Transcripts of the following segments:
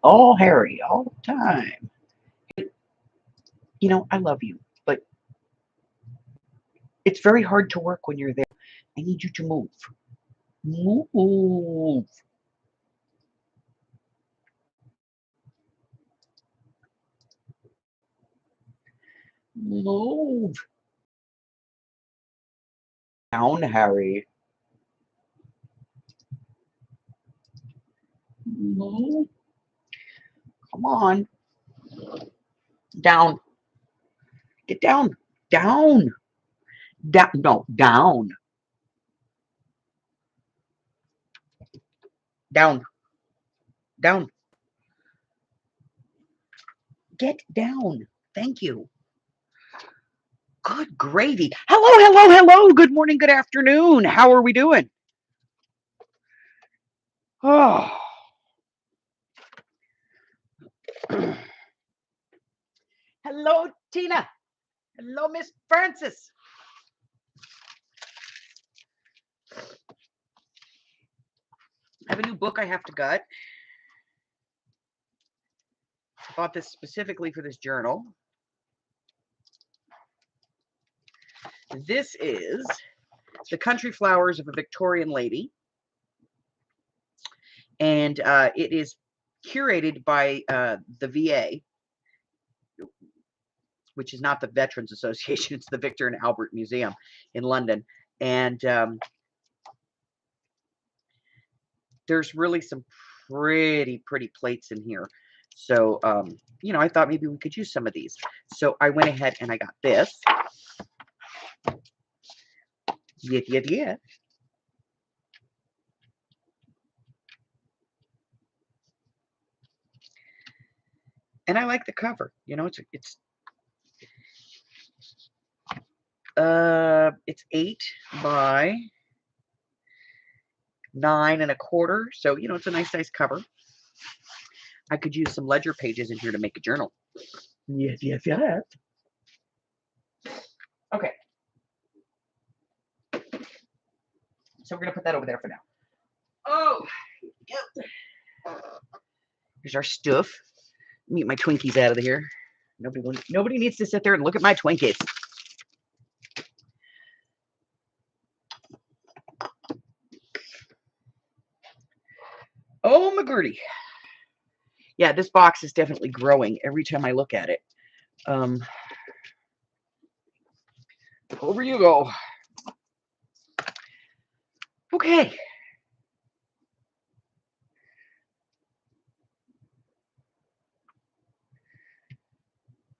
all Harry, all the time. You know, I love you, but it's very hard to work when you're there. I need you to move. Move. Move. Down, Harry. Move. Come on. Down. Get down. Down. Down. No, down. Down. Down. Get down. Thank you. Good gravy. Hello, hello, hello. Good morning, good afternoon. How are we doing? Oh. Hello, Tina. Hello, Miss Francis. I have a new book I have to gut. I bought this specifically for this journal. This is The Country Flowers of a Victorian Lady. And it is curated by the VA, which is not the Veterans Association. It's the Victor and Albert Museum in London. And there's really some pretty plates in here. So, you know, I thought maybe we could use some of these. So I went ahead and I got this. Yeah. And I like the cover. You know, it's 8 by 9 1/4. So, you know, it's a nice cover. I could use some ledger pages in here to make a journal. Yes. Okay. So we're going to put that over there for now. Oh, yep. Here's our stuff. Let me get my Twinkies out of here. Nobody needs to sit there and look at my Twinkies. Oh, McGurdy. Yeah, this box is definitely growing every time I look at it. Over you go. Okay.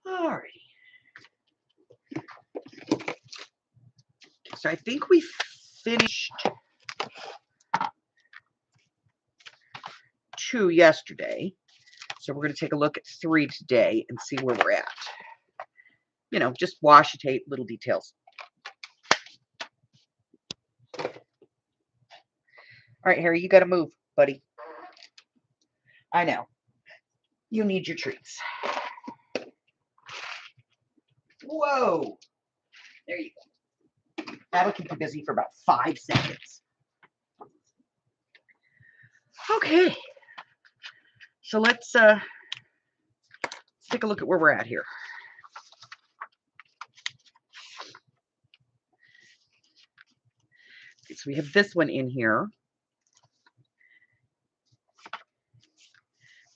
Alrighty. So I think we finished 2 yesterday. So we're going to take a look at 3 today and see where we're at. You know, just washi tape, little details. All right, Harry, you got to move, buddy. I know. You need your treats. Whoa. There you go. That'll keep you busy for about 5 seconds. Okay. So let's take a look at where we're at here. Okay, so we have this one in here.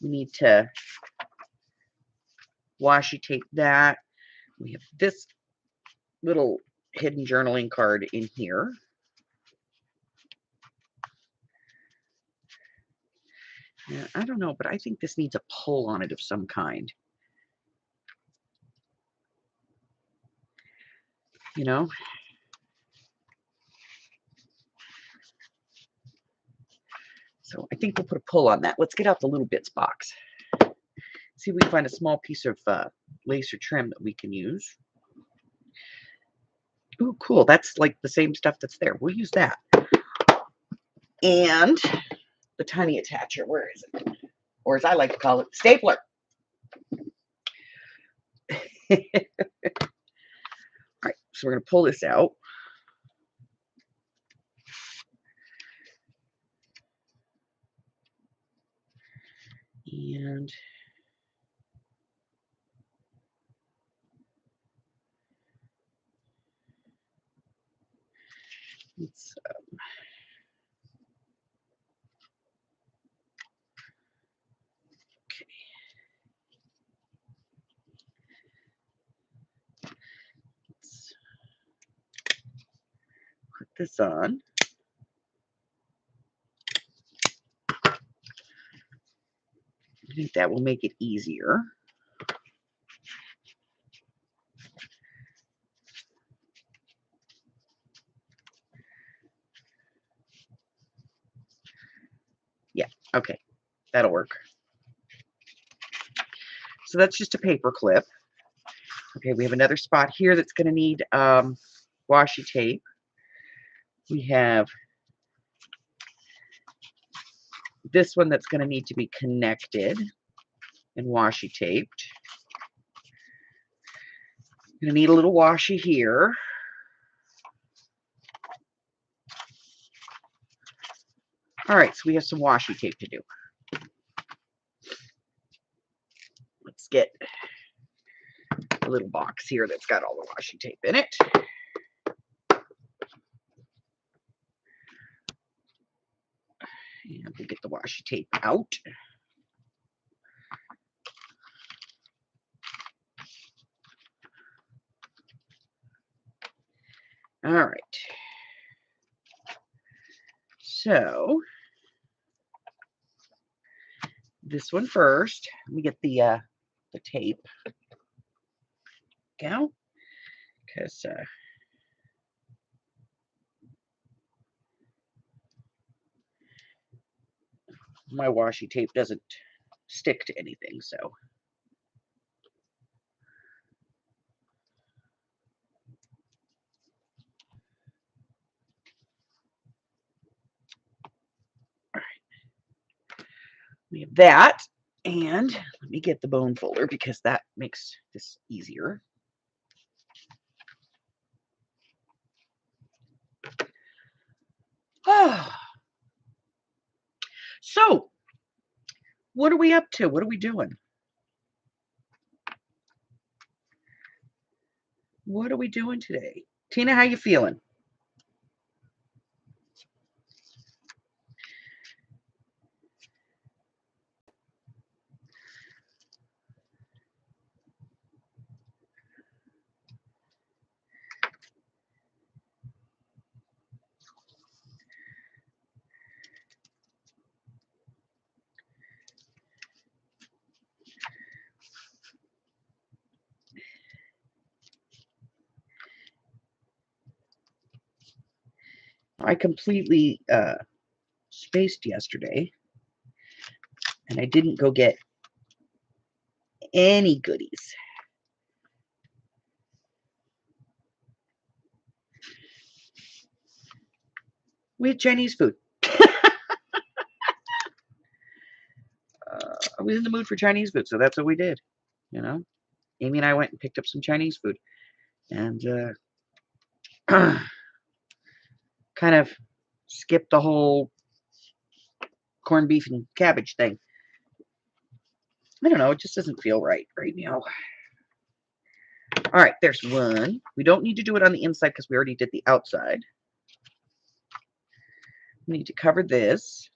We need to washi tape that. We have this little hidden journaling card in here. Yeah, I don't know, but I think this needs a pull on it of some kind. You know? So I think we'll put a pull on that. Let's get out the little bits box. See if we can find a small piece of lace or trim that we can use. Ooh, cool. That's like the same stuff that's there. We'll use that. And the tiny attacher. Where is it? Or as I like to call it, stapler. All right, so we're going to pull this out. And let's okay. Let's put this on. I think that will make it easier. Yeah, okay, that'll work. So that's just a paper clip. Okay, we have another spot here that's going to need washi tape. We have this one that's going to need to be connected and washi taped. Going to need a little washi here. All right, so we have some washi tape to do. Let's get a little box here that's got all the washi tape in it. And we'll get the washi tape out. All right. So this one first. Let me get the tape. Go. Because my washi tape doesn't stick to anything, so. All right. We have that. And let me get the bone folder because that makes this easier. So, what are we up to? What are we doing? What are we doing today? Tina, how you feeling? I completely spaced yesterday, and I didn't go get any goodies. We had Chinese food. I was in the mood for Chinese food, so that's what we did. You know, Amy and I went and picked up some Chinese food, and kind of skipped the whole corned beef and cabbage thing. I don't know. It just doesn't feel right now. All right, there's one. We don't need to do it on the inside because we already did the outside. We need to cover this.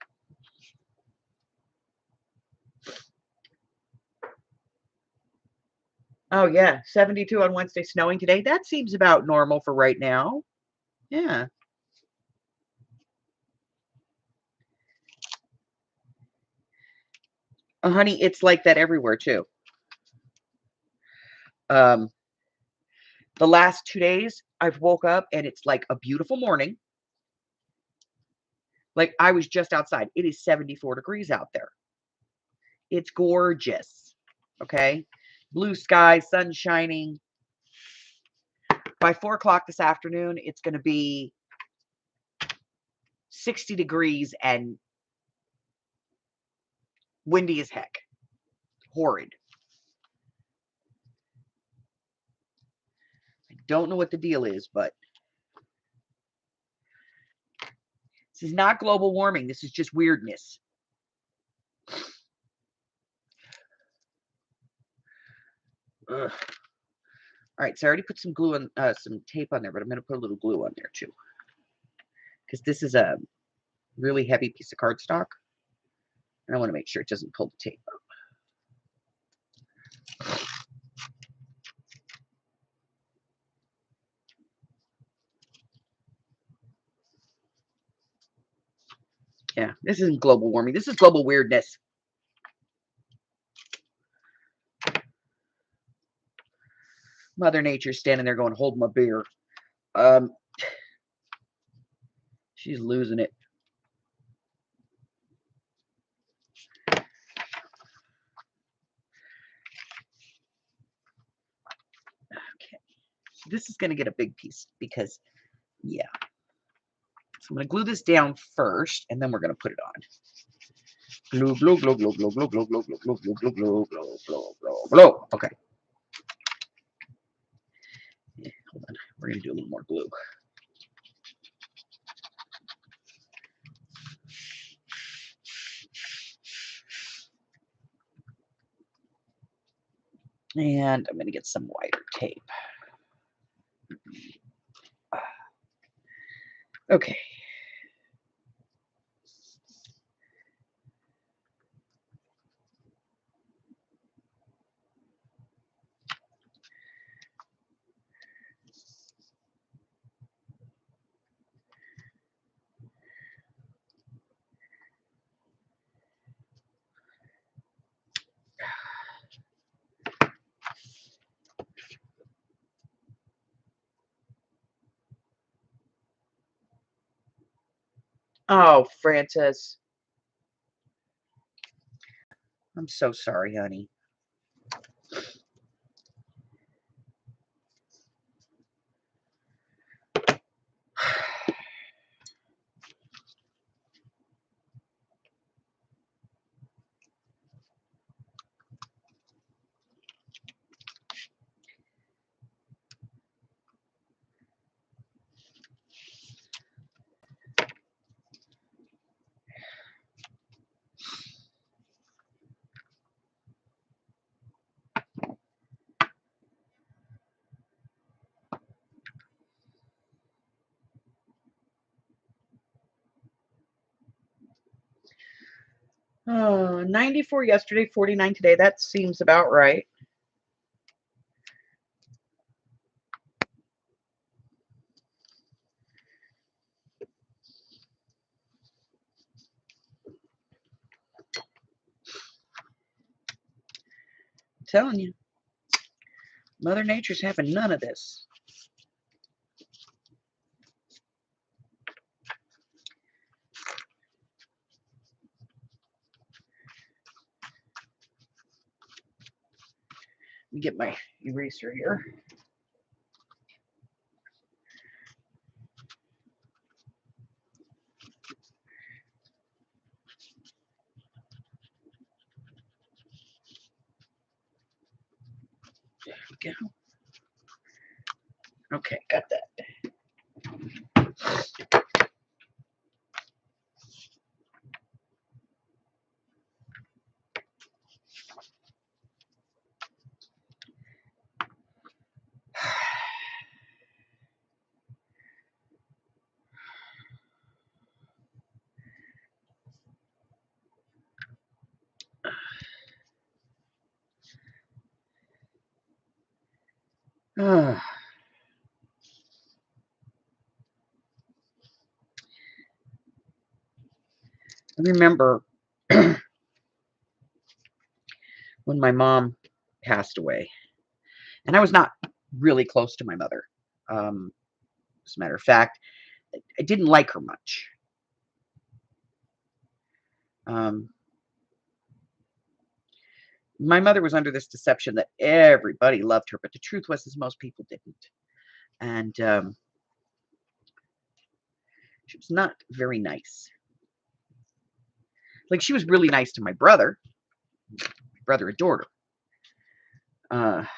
Oh, yeah, 72 on Wednesday, snowing today. That seems about normal for right now. Yeah. Honey, it's like that everywhere, too. The last 2 days, I've woke up and it's like a beautiful morning. Like I was just outside. It is 74 degrees out there. It's gorgeous. Okay. Blue sky, sun shining. By 4 o'clock this afternoon, it's going to be 60 degrees and windy as heck. Horrid. I don't know what the deal is, but this is not global warming. This is just weirdness. Ugh. All right, so I already put some glue on, some tape on there, but I'm going to put a little glue on there too, because this is a really heavy piece of cardstock, and I want to make sure it doesn't pull the tape up. Yeah, this isn't global warming. This is global weirdness. Mother Nature's standing there going, hold my beer. She's losing it. Okay, so this is going to get a big piece because, yeah. So I'm going to glue this down first, and then we're going to put it on. Glue, glue, glue, glue, glue, glue, glue, glue, glue, glue, glue, glue, glue, glue, glue, glue, glue. Okay. Yeah, hold on. We're going to do a little more glue. And I'm going to get some wider tape. Okay. Oh, Frances. I'm so sorry, honey. Oh, 94 yesterday, 49 today. That seems about right. I'm telling you, Mother Nature's having none of this. Let me get my eraser here. There we go. Okay, got that. I remember when my mom passed away, and I was not really close to my mother. As a matter of fact, I didn't like her much. My mother was under this deception that everybody loved her, but the truth was is most people didn't. And she was not very nice. Like, she was really nice to my brother. My brother adored her.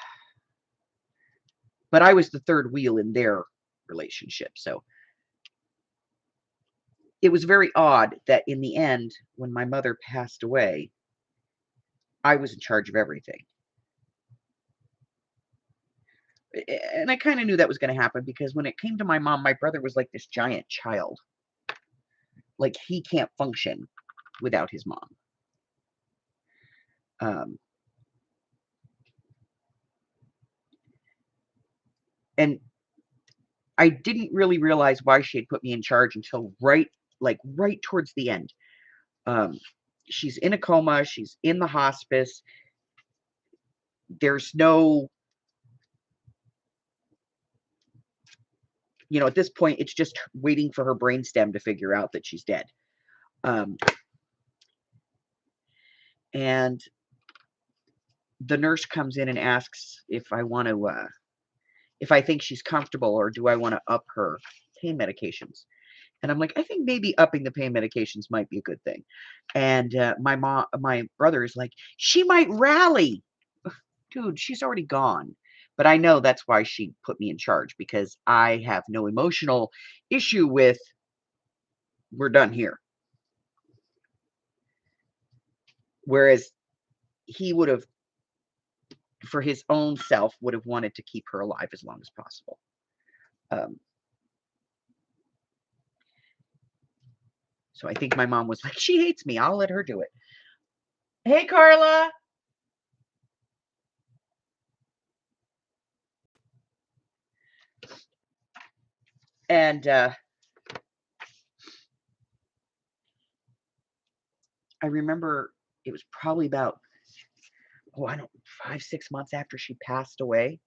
But I was the third wheel in their relationship. So it was very odd that in the end, when my mother passed away, I was in charge of everything. And I kind of knew that was going to happen because when it came to my mom, my brother was like this giant child. Like he can't function without his mom. Um, and I didn't really realize why she had put me in charge until right towards the end. Um, she's in a coma. She's in the hospice. There's no, at this point, it's just waiting for her brainstem to figure out that she's dead. And the nurse comes in and asks if I want to, if I think she's comfortable or do I want to up her pain medications. And I'm like, I think maybe upping the pain medications might be a good thing. And my brother is like, she might rally. Dude, she's already gone. But I know that's why she put me in charge because I have no emotional issue with we're done here. Whereas he would have, for his own self, would have wanted to keep her alive as long as possible. So I think my mom was like, she hates me. I'll let her do it. Hey, Carla. And I remember it was probably about, 5, 6 months after she passed away.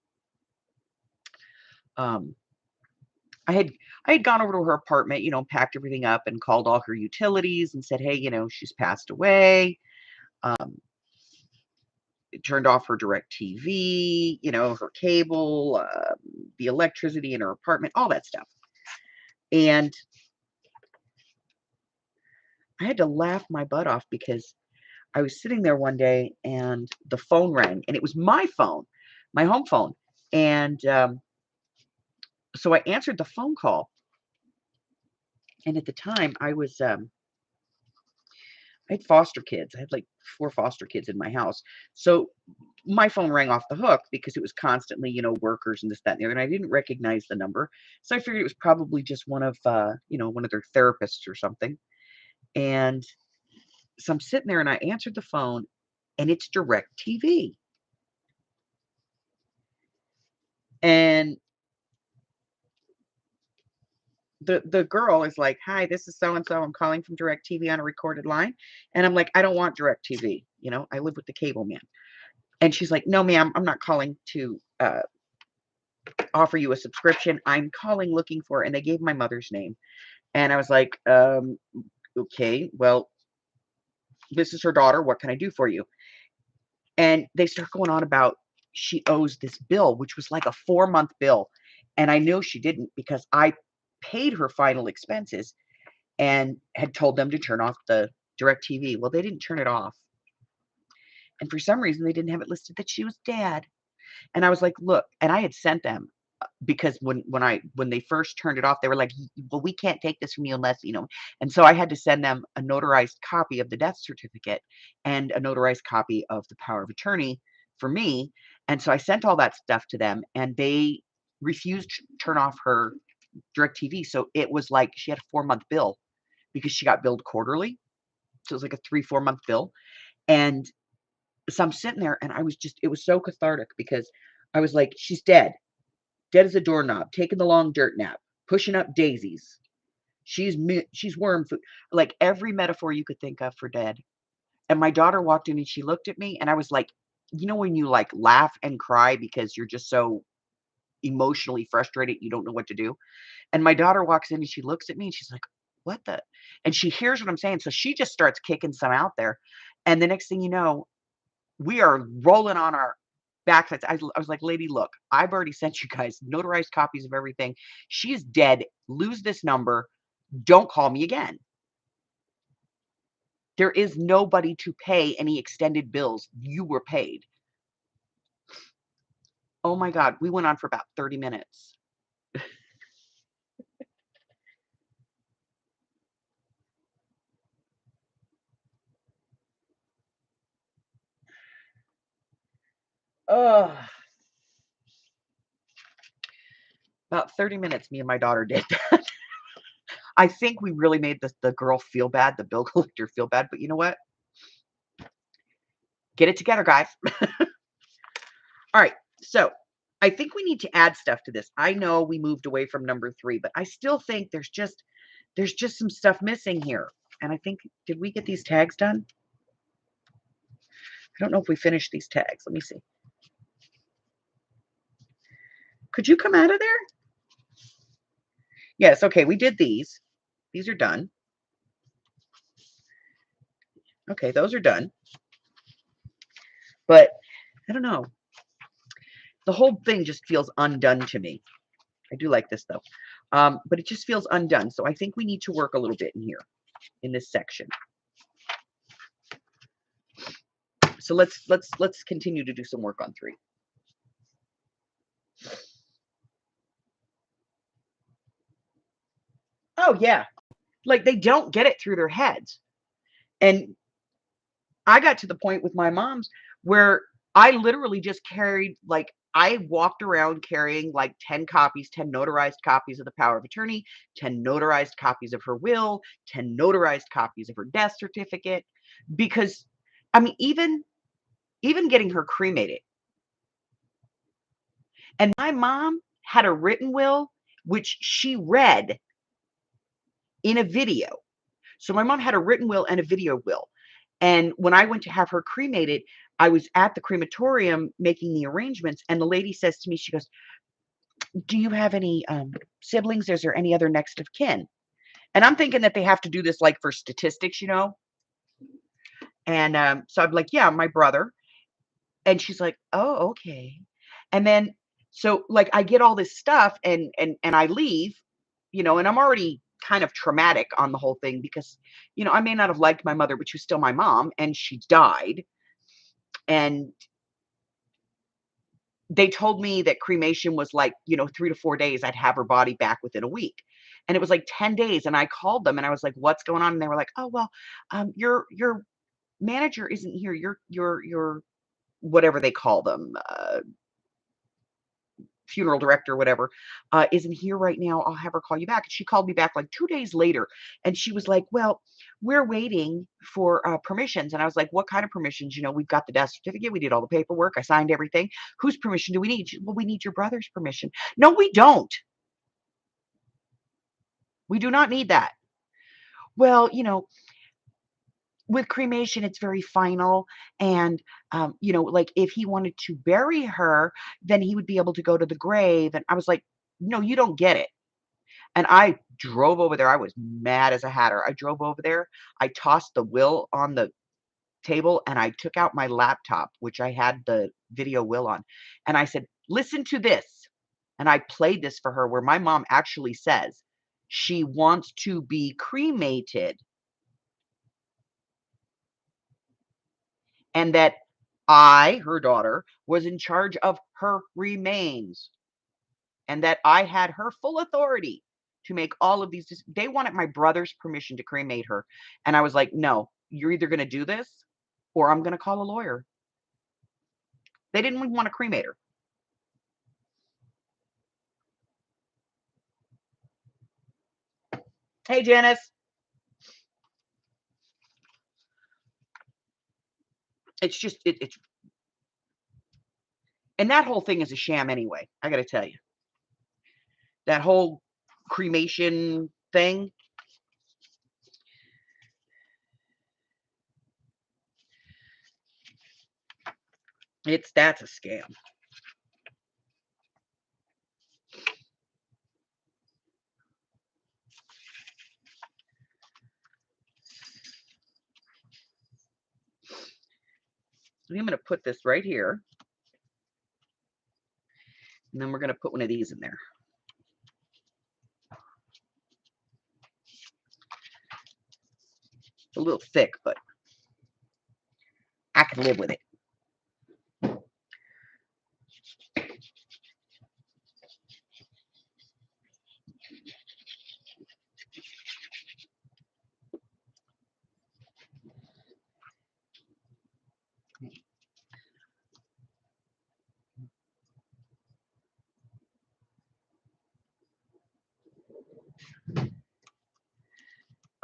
Um, I had gone over to her apartment, packed everything up and called all her utilities and said, hey, she's passed away. Turned off her direct TV, her cable, the electricity in her apartment, all that stuff. And I had to laugh my butt off because I was sitting there one day and the phone rang and it was my phone, my home phone. And so I answered the phone call. And at the time I was, I had foster kids. I had like 4 foster kids in my house. So my phone rang off the hook because it was constantly, workers and this, that, and the other. And I didn't recognize the number. So I figured it was probably just one of their therapists or something. And so I'm sitting there and I answered the phone and it's direct TV. And the girl is like, "Hi, this is so and so. I'm calling from DirecTV on a recorded line." And I'm like, "I don't want DirecTV. I live with the cable man." And she's like, "No, ma'am, I'm not calling to offer you a subscription. I'm calling looking for," and they gave my mother's name. And I was like, okay, well, this is her daughter. What can I do for you?" And they start going on about she owes this bill, which was like a 4-month bill. And I knew she didn't because I paid her final expenses and had told them to turn off the DirecTV. Well, they didn't turn it off. And for some reason, they didn't have it listed that she was dead. And I was like, look, and I had sent them because when they first turned it off, they were like, well, we can't take this from you unless, and so I had to send them a notarized copy of the death certificate and a notarized copy of the power of attorney for me. And so I sent all that stuff to them and they refused to turn off her DirecTV. So it was like she had a 4-month bill because she got billed quarterly. So it was like a 3-4 month bill. And so I'm sitting there and it was so cathartic because I was like, she's dead. Dead as a doorknob, taking the long dirt nap, pushing up daisies. She's worm food. Like every metaphor you could think of for dead. And my daughter walked in and she looked at me and I was like, when you like laugh and cry because you're just so emotionally frustrated, you don't know what to do. And my daughter walks in and she looks at me and she's like, what the? And she hears what I'm saying. So she just starts kicking some out there. And the next thing you know, we are rolling on our backsides. I was like, lady, look, I've already sent you guys notarized copies of everything. She's dead. Lose this number. Don't call me again. There is nobody to pay any extended bills. You were paid. Oh my God. We went on for about 30 minutes. Oh, About 30 minutes, me and my daughter did that. I think we really made the girl feel bad, the bill collector feel bad, but you know what? Get it together, guys. All right, so I think we need to add stuff to this. I know we moved away from number 3, but I still think there's just some stuff missing here. And I think, did we get these tags done? I don't know if we finished these tags. Let me see. Could you come out of there? Yes, okay, we did these. These are done. Okay, those are done. But I don't know. The whole thing just feels undone to me. I do like this though. But it just feels undone. So I think we need to work a little bit in here in this section. So let's continue to do some work on 3. Oh yeah. Like they don't get it through their heads. And I got to the point with my mom's where I literally just carried, like, I walked around carrying like 10 copies, 10 notarized copies of the power of attorney, 10 notarized copies of her will, 10 notarized copies of her death certificate. Because, I mean, even getting her cremated. And my mom had a written will, which she read in a video. So my mom had a written will and a video will. And when I went to have her cremated, I was at the crematorium making the arrangements. And the lady says to me, she goes, "Do you have any siblings? Is there any other next of kin?" And I'm thinking that they have to do this like for statistics, you know? And so I'm like, "Yeah, my brother." And she's like, "Oh, okay." And then so like I get all this stuff and I leave, and I'm already kind of traumatic on the whole thing because, I may not have liked my mother, but she was still my mom and she died. And they told me that cremation was like, 3 to 4 days, I'd have her body back within a week. And it was like 10 days. And I called them and I was like, "What's going on?" And they were like, "Oh, well, your manager isn't here. Your whatever they call them, funeral director, whatever, isn't here right now. I'll have her call you back." And she called me back like 2 days later. And she was like, "Well, we're waiting for permissions." And I was like, "What kind of permissions? We've got the death certificate. We did all the paperwork. I signed everything. Whose permission do we need?" "Well, we need your brother's permission." "No, we don't. We do not need that." "Well, with cremation, it's very final. And, like if he wanted to bury her, then he would be able to go to the grave." And I was like, "No, you don't get it." And I drove over there. I was mad as a hatter. I drove over there. I tossed the will on the table and I took out my laptop, which I had the video will on. And I said, "Listen to this." And I played this for her where my mom actually says she wants to be cremated and that I, her daughter, was in charge of her remains and that I had her full authority to make all of these. They wanted my brother's permission to cremate her. And I was like, "No, you're either going to do this or I'm going to call a lawyer." They didn't even want to cremate her. Hey, Janice. It's just, it's, and that whole thing is a sham anyway. I got to tell you, that whole cremation thing, that's a scam. So I'm going to put this right here. And then we're going to put one of these in there. It's a little thick, but I can live with it.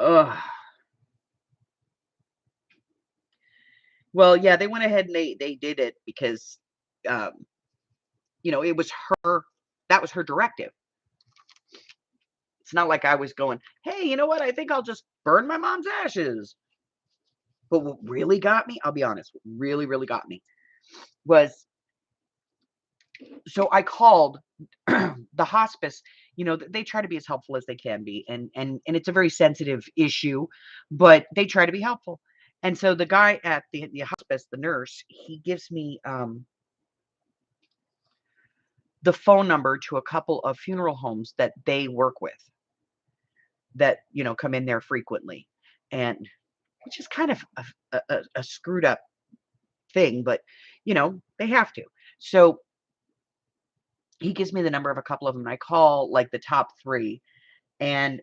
Ugh. Well, yeah, they went ahead and they did it because, um, it was her. That was her directive. It's not like I was going, hey, you know what? I think I'll just burn my mom's ashes. But what really got me, I'll be honest, what really, really got me was, so I called the hospice. They try to be as helpful as they can be, and it's a very sensitive issue, but they try to be helpful. And so the guy at the hospice, the nurse, he gives me the phone number to a couple of funeral homes that they work with that come in there frequently, and which is kind of a screwed up thing, but they have to. So he gives me the number of a couple of them, and I call like the top three. And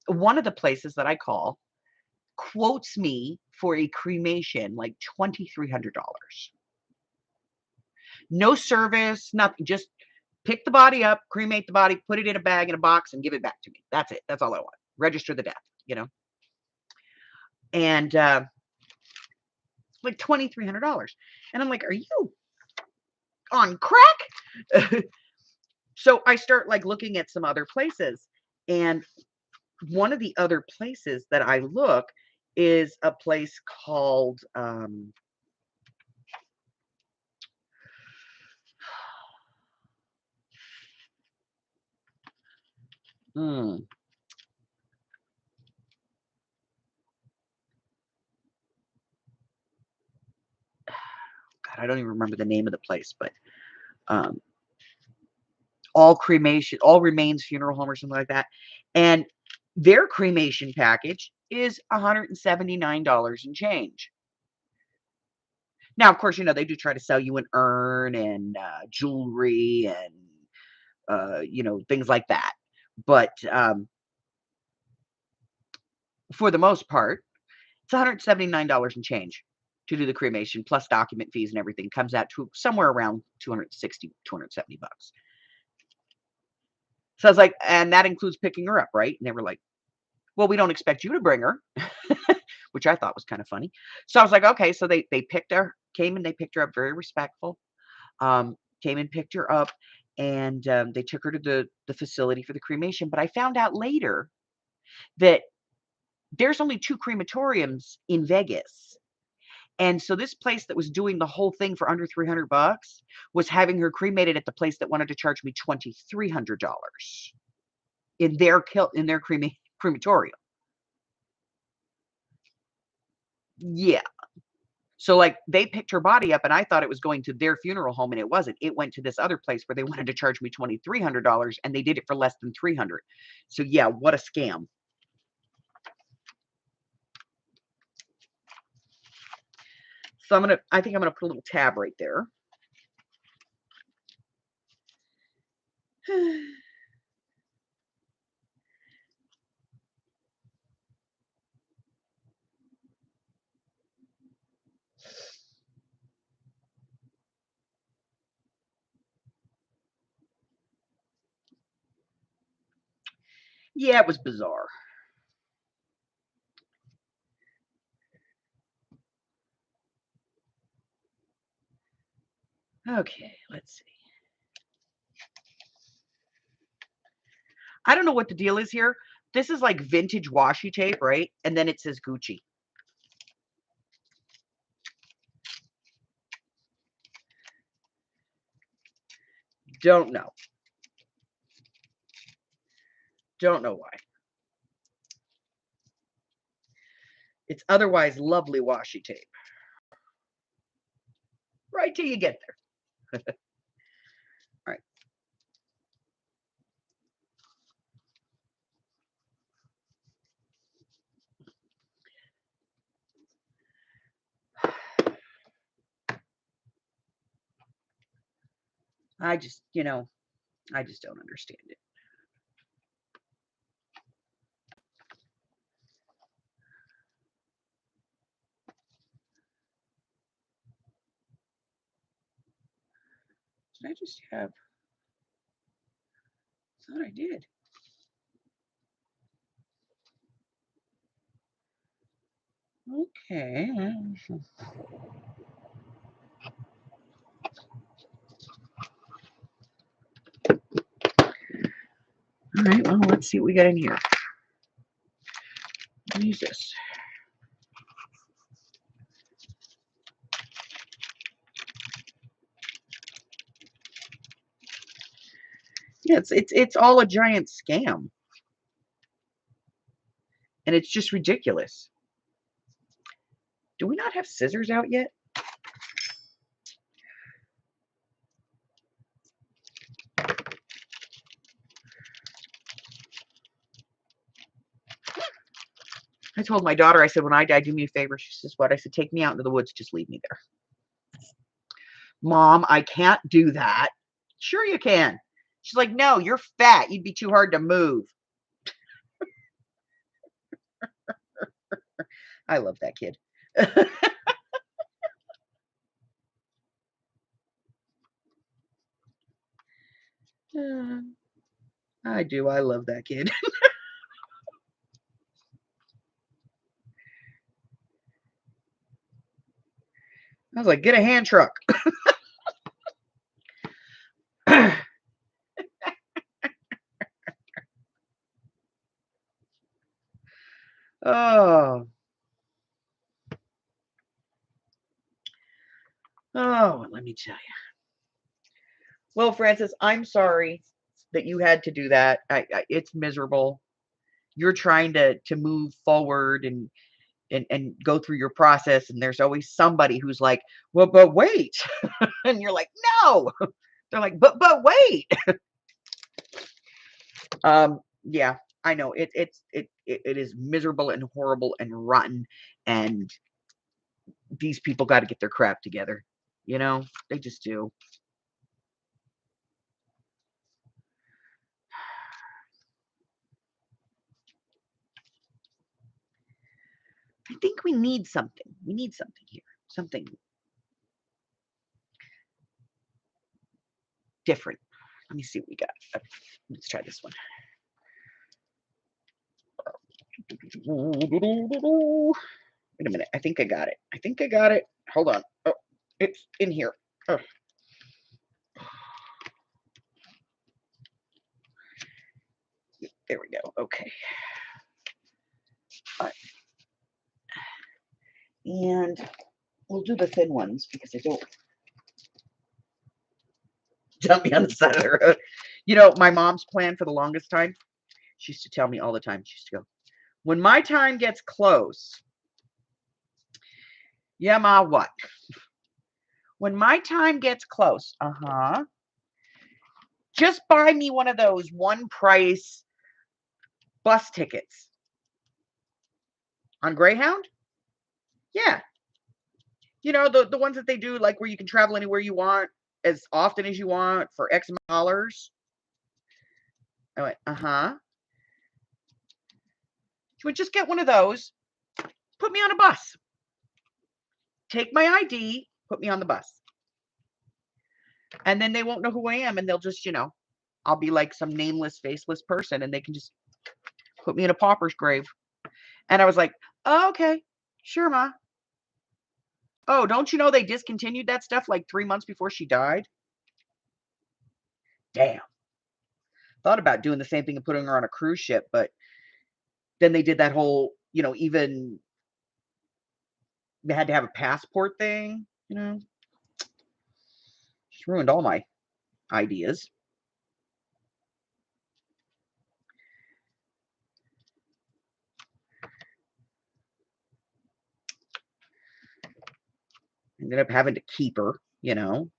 one of the places that I call quotes me for a cremation like $2,300. No service, nothing. Just pick the body up, cremate the body, put it in a bag in a box, and give it back to me. That's it. That's all I want. Register the death. And like $2,300. And I'm like, are you on crack? So I start like looking at some other places. And one of the other places that I look is a place called God, I don't even remember the name of the place, but um, all remains funeral home or something like that. And their cremation package is $179 and change. Now, of course, they do try to sell you an urn and jewelry and things like that. But for the most part, it's $179 and change to do the cremation plus document fees and everything. Comes out to somewhere around 260, 270 bucks. So I was like, and that includes picking her up, right? And they were like, well, we don't expect you to bring her, which I thought was kind of funny. So I was like, okay. So they came and they picked her up, very respectful. Came and picked her up, and they took her to the facility for the cremation. But I found out later that there's only 2 crematoriums in Vegas. And so this place that was doing the whole thing for under 300 bucks was having her cremated at the place that wanted to charge me $2,300 in their crematorium. Yeah. So like they picked her body up and I thought it was going to their funeral home and it wasn't. It went to this other place where they wanted to charge me $2,300 and they did it for less than 300. So yeah, what a scam. So I think I'm gonna put a little tab right there. Yeah, it was bizarre. Okay, let's see. I don't know what the deal is here. This is like vintage washi tape, right? And then it says Gucci. Don't know. Don't know why. It's otherwise lovely washi tape. Right till you get there. All right. I just don't understand it. Did I just have? I thought I did. Okay. All right, well, let's see what we got in here. What is this? Yeah, it's all a giant scam. And it's just ridiculous. Do we not have scissors out yet? I told my daughter, I said, when I die, do me a favor. She says, what? I said, take me out into the woods. Just leave me there. Mom, I can't do that. Sure you can. She's like, no, you're fat. You'd be too hard to move. I love that kid. I do. I love that kid. I was like, get a hand truck. Oh. Oh, let me tell you. Well, Francis, I'm sorry that you had to do that. It's miserable. You're trying to move forward and go through your process, and there's always somebody who's like, well, but wait. And you're like, no. They're like, but wait. Yeah, I know it is miserable and horrible and rotten, and these people got to get their crap together. You know, they just do. I think we need something. We need something here. Something different. Let me see what we got. Let's try this one. Wait a minute. I think I got it. I think I got it. Hold on. Oh, it's in here. Oh. There we go. Okay. All right. And we'll do the thin ones because I don't dump me on the side of the road. You know, my mom's plan for the longest time, she used to tell me all the time, she used to go, when my time gets close, yeah, Ma, what? When my time gets close, just buy me one of those one price bus tickets on Greyhound. Yeah. You know, the ones that they do, like where you can travel anywhere you want, as often as you want for X amount of dollars. I went, She would just get one of those, put me on a bus. Take my ID, put me on the bus. And then they won't know who I am, and they'll just, you know, I'll be like some nameless, faceless person, and they can just put me in a pauper's grave. And I was like, oh, okay, sure, Ma. Oh, don't you know they discontinued that stuff like 3 months before she died? Damn. Thought about doing the same thing and putting her on a cruise ship, but then they did that whole, you know, even they had to have a passport thing, you know. Just ruined all my ideas. Ended up having to keep her, you know.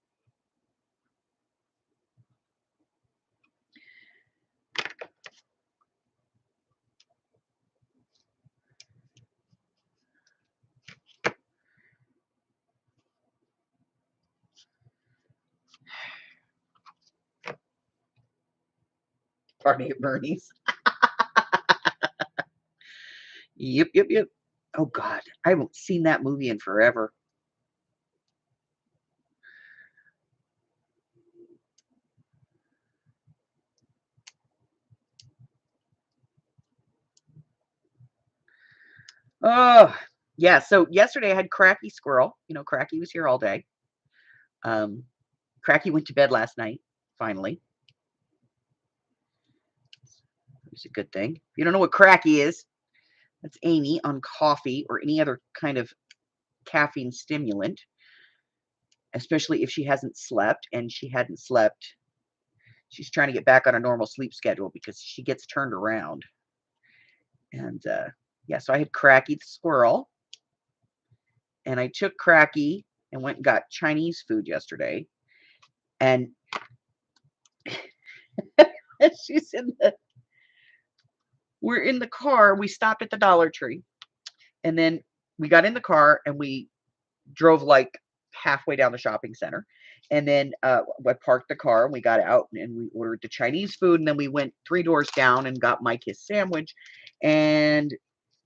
Party at Bernie's. Yep. Oh God, I haven't seen that movie in forever. Oh, Yeah, so yesterday I had Cracky Squirrel. You know, Cracky was here all day. Cracky went to bed last night, finally. It's a good thing. If you don't know what Cracky is, that's Amy on coffee or any other kind of caffeine stimulant, especially if she hasn't slept, and she hadn't slept. She's trying to get back on a normal sleep schedule because she gets turned around. And yeah, so I had Cracky the squirrel, and I took Cracky and went and got Chinese food yesterday. And she's we're in the car. We stopped at the Dollar Tree, and then we got in the car and we drove like halfway down the shopping center. And then I parked the car and we got out and we ordered the Chinese food. And then we went 3 doors down and got Mike his sandwich. And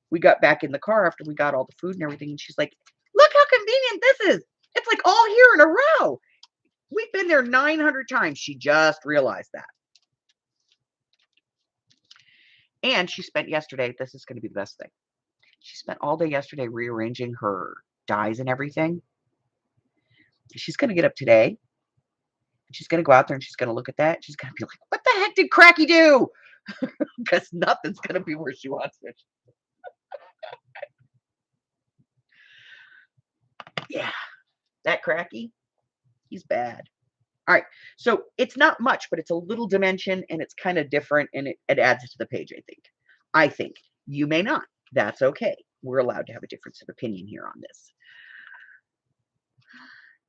we got back in the car after we got all the food and everything. And she's like, look how convenient this is. It's like all here in a row. We've been there 900 times. She just realized that. And she spent yesterday, this is going to be the best thing. She spent all day yesterday rearranging her dies and everything. She's going to get up today. She's going to go out there and she's going to look at that. She's going to be like, what the heck did Cracky do? Because nothing's going to be where she wants it. Yeah, that Cracky, he's bad. All right, so it's not much, but it's a little dimension and it's kind of different and it adds to the page, I think. I think. You may not. That's okay. We're allowed to have a difference of opinion here on this.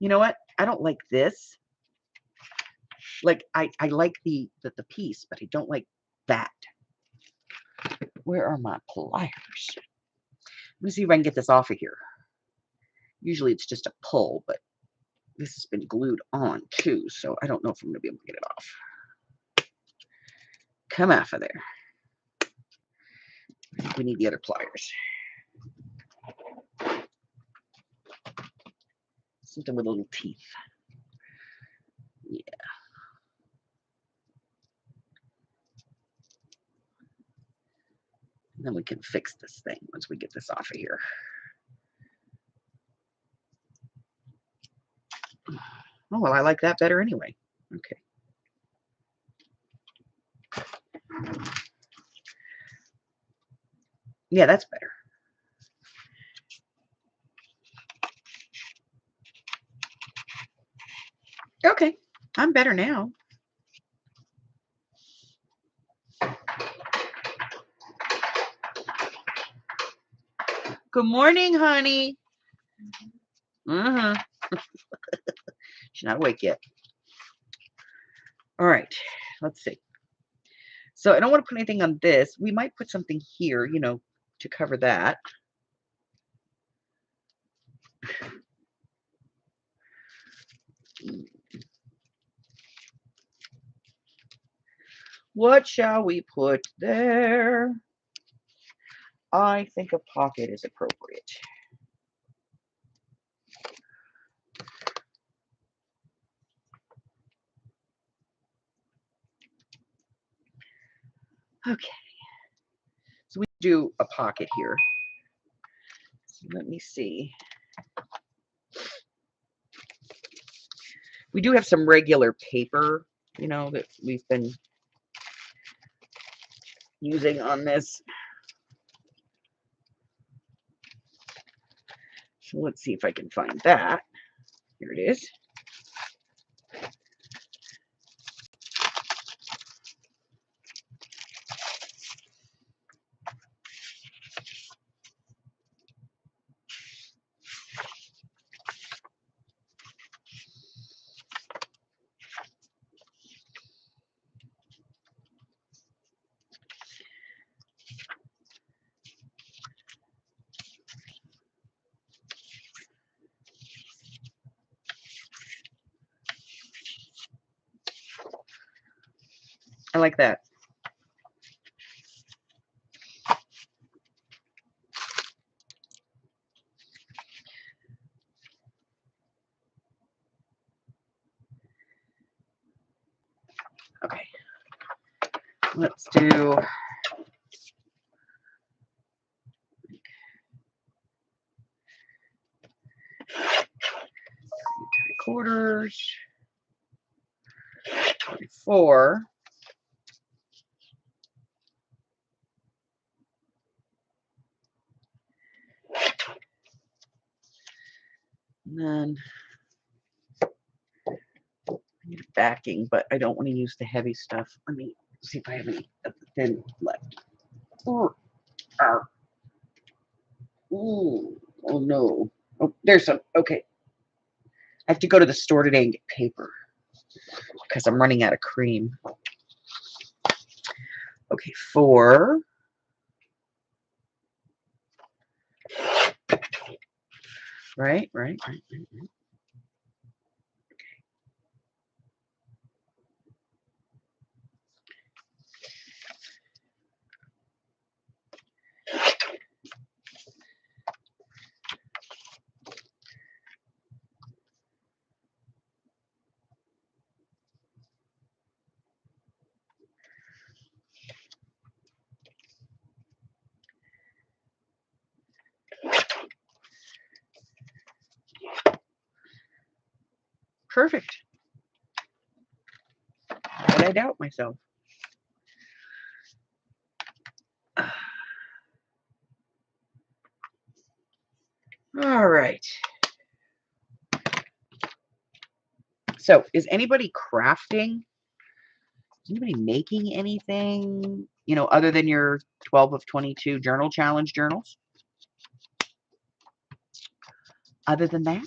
You know what? I don't like this. Like, I like the piece, but I don't like that. Where are my pliers? Let me see if I can get this off of here. Usually it's just a pull, but this has been glued on too, so I don't know if I'm going to be able to get it off. Come off of there. We need the other pliers. Something with little teeth. Yeah. And then we can fix this thing once we get this off of here. Oh, well, I like that better anyway. Okay. Yeah, that's better. Okay, I'm better now. Good morning, honey. She's not awake yet. All right, let's see. So I don't want to put anything on this. We might put something here, you know, to cover that. What shall we put there? I think a pocket is appropriate. Okay. So we do a pocket here. So let me see. We do have some regular paper, you know, that we've been using on this. So let's see if I can find that. Here it is. I like that. Okay. Let's do 3/4, 4. And then I need a backing, but I don't want to use the heavy stuff. Let me see if I have any of the thin left. Ooh, ooh, oh no. Oh, there's some. Okay. I have to go to the store today and get paper because I'm running out of cream. Okay, 4. Right. Perfect. But I doubt myself. All right. So, is anybody crafting? Is anybody making anything, other than your 12 of 22 journal challenge journals? Other than that?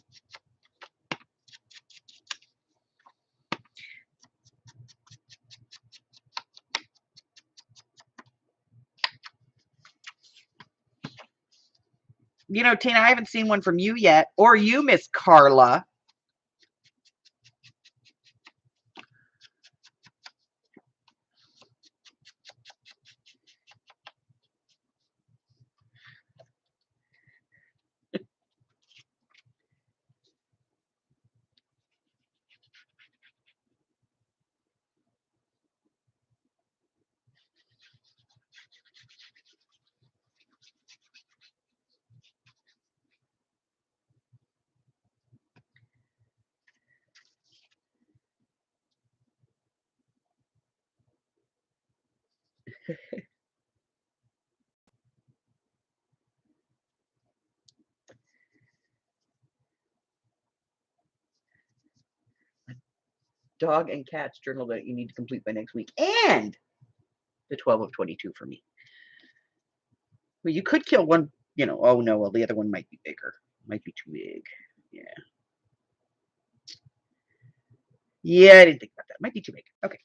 Tina, I haven't seen one from you yet, or you, Miss Carla. Dog and cat's journal that you need to complete by next week, and the 12 of 22 for me. Well, you could kill one, oh no, well, the other one might be bigger. Might be too big. Yeah. Yeah, I didn't think about that. Might be too big. Okay.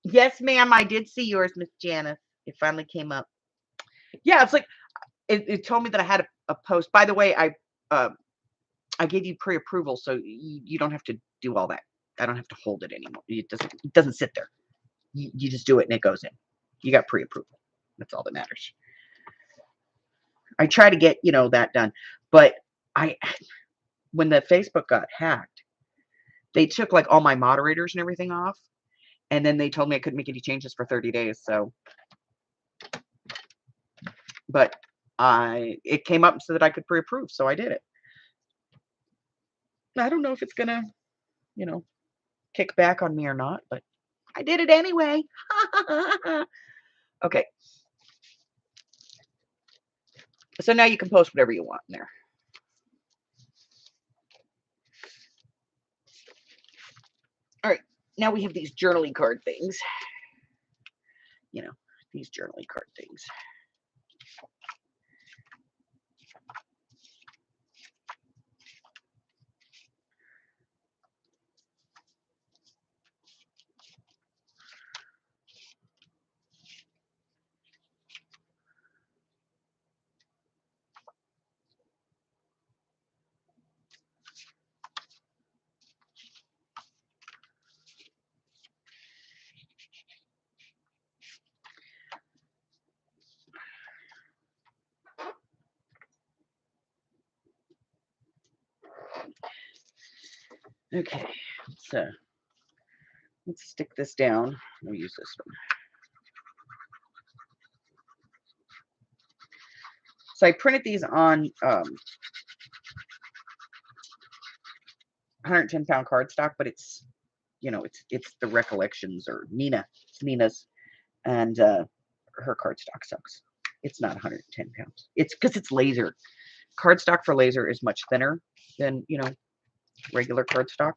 Yes, ma'am, I did see yours, Miss Janice. It finally came up. Yeah, it's like it told me that I had a post. By the way, I gave you pre-approval, so you don't have to do all that. I don't have to hold it anymore. It doesn't sit there. You just do it and it goes in. You got pre-approval. That's all that matters. I try to get that done, but when the Facebook got hacked, they took like all my moderators and everything off, and then they told me I couldn't make any changes for 30 days. So, but it came up so that I could pre-approve, so I did it. I don't know if it's gonna, kick back on me or not, but I did it anyway. Okay. So now you can post whatever you want in there. All right. Now we have these journaling card things. These journaling card things. Okay, so let's stick this down. We'll use this one. So I printed these on 110-pound cardstock, but it's, you know, it's the Recollections, or Nina. It's Nina's, and her cardstock sucks. It's not 110 pounds. It's because it's laser. Cardstock for laser is much thinner than, you know, regular cardstock.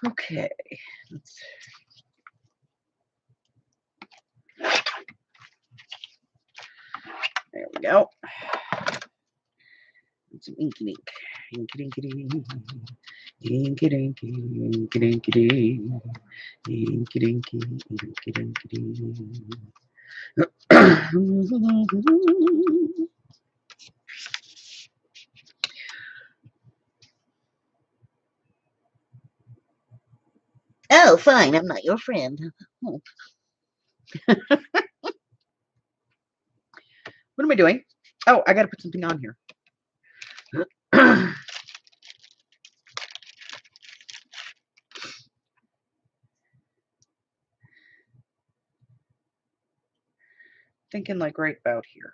Okay, there we go. And some inky dink. Inky dinky dink. Inky dinky. Inky dinky dink. Inky dinky. Inky dinky dink. Oh, fine. I'm not your friend. Oh. What am I doing? Oh, I got to put something on here. Thinking like right about here.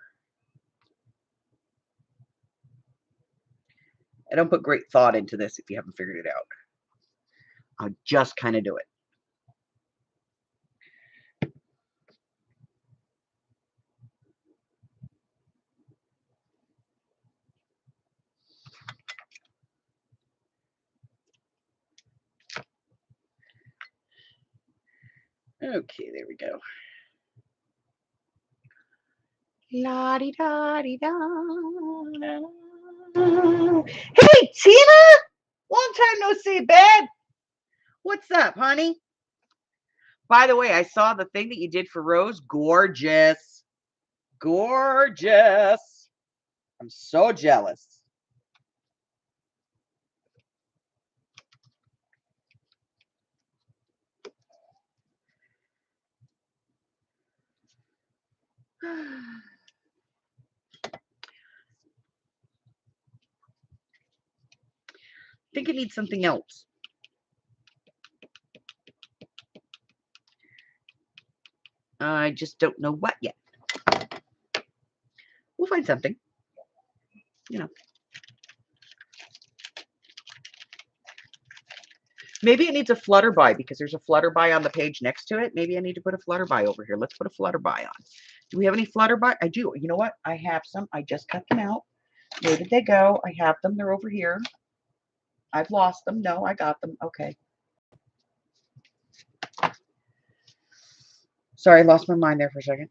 I don't put great thought into this if you haven't figured it out. I'll just kind of do it. Okay, there we go. La di da di da. Hey, Tina! Long time no see, babe. What's up, honey? By the way, I saw the thing that you did for Rose. Gorgeous. Gorgeous. I'm so jealous. I think it needs something else. I just don't know what yet. We'll find something. You know. Maybe it needs a flutterby because there's a flutterby on the page next to it. Maybe I need to put a flutterby over here. Let's put a flutterby on. Do we have any flutterby? I do. You know what? I have some. I just cut them out. Where did they go? I have them. They're over here. I've lost them. No, I got them. Okay. Sorry, I lost my mind there for a second.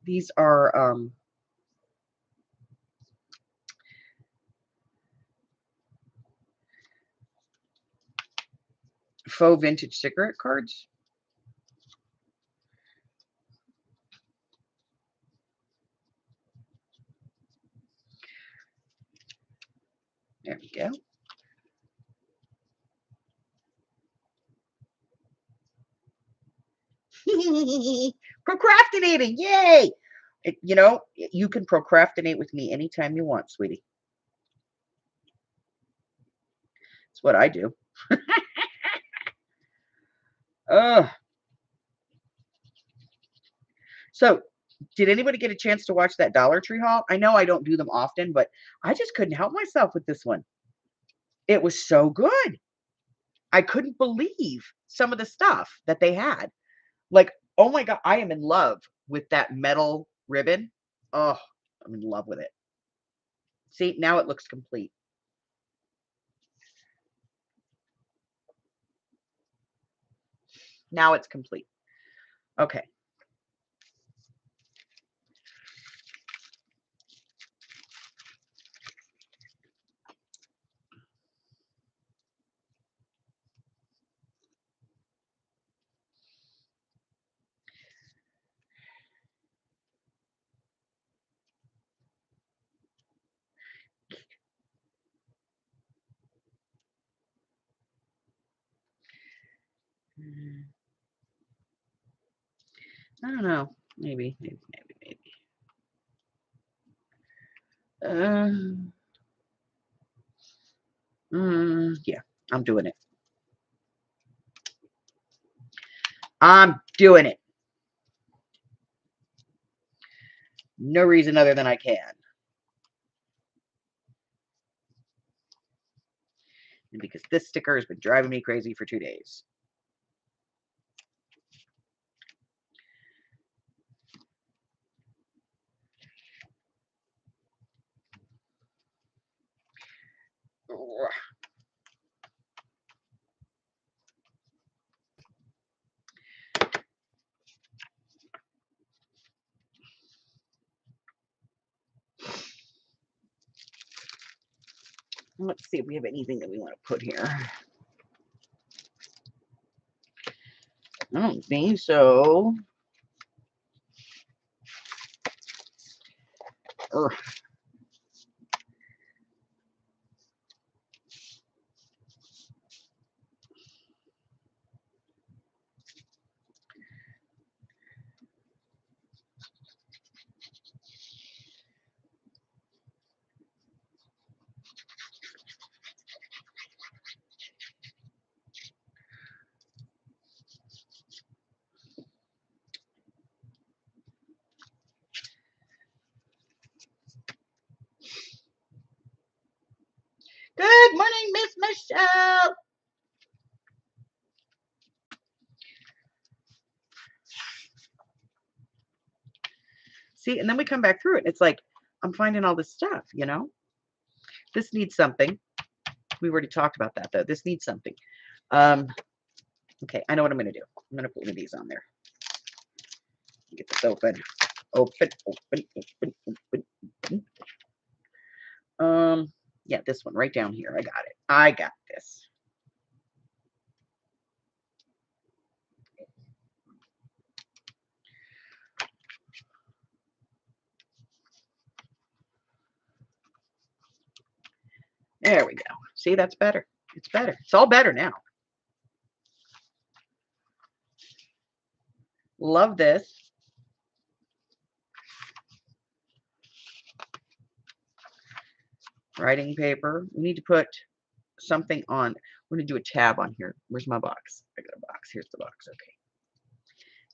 These are faux vintage cigarette cards. There we go. Procrastinating. Yay. You know, you can procrastinate with me anytime you want, sweetie. That's what I do. So, did anybody get a chance to watch that Dollar Tree haul? I know I don't do them often, but I just couldn't help myself with this one. It was so good. I couldn't believe some of the stuff that they had. Like, oh my God, I am in love with that metal ribbon. Oh, I'm in love with it. See, now it looks complete. Now it's complete. Okay. I don't know. Maybe. Yeah, I'm doing it. I'm doing it. No reason other than I can. And because this sticker has been driving me crazy for 2 days. Let's see if we have anything that we want to put here. I don't think so. Ugh. Good morning, Miss Michelle. See, and then we come back through it. It's like, I'm finding all this stuff, you know? This needs something. We already talked about that, though. This needs something. Okay, I know what I'm going to do. I'm going to put one of these on there. Get this open. Open. Yeah, this one right down here. I got it. I got this. There we go. See, that's better. It's better. It's all better now. Love this. Writing paper. We need to put something on. We're going to do a tab on here. Where's my box? I got a box. Here's the box. Okay.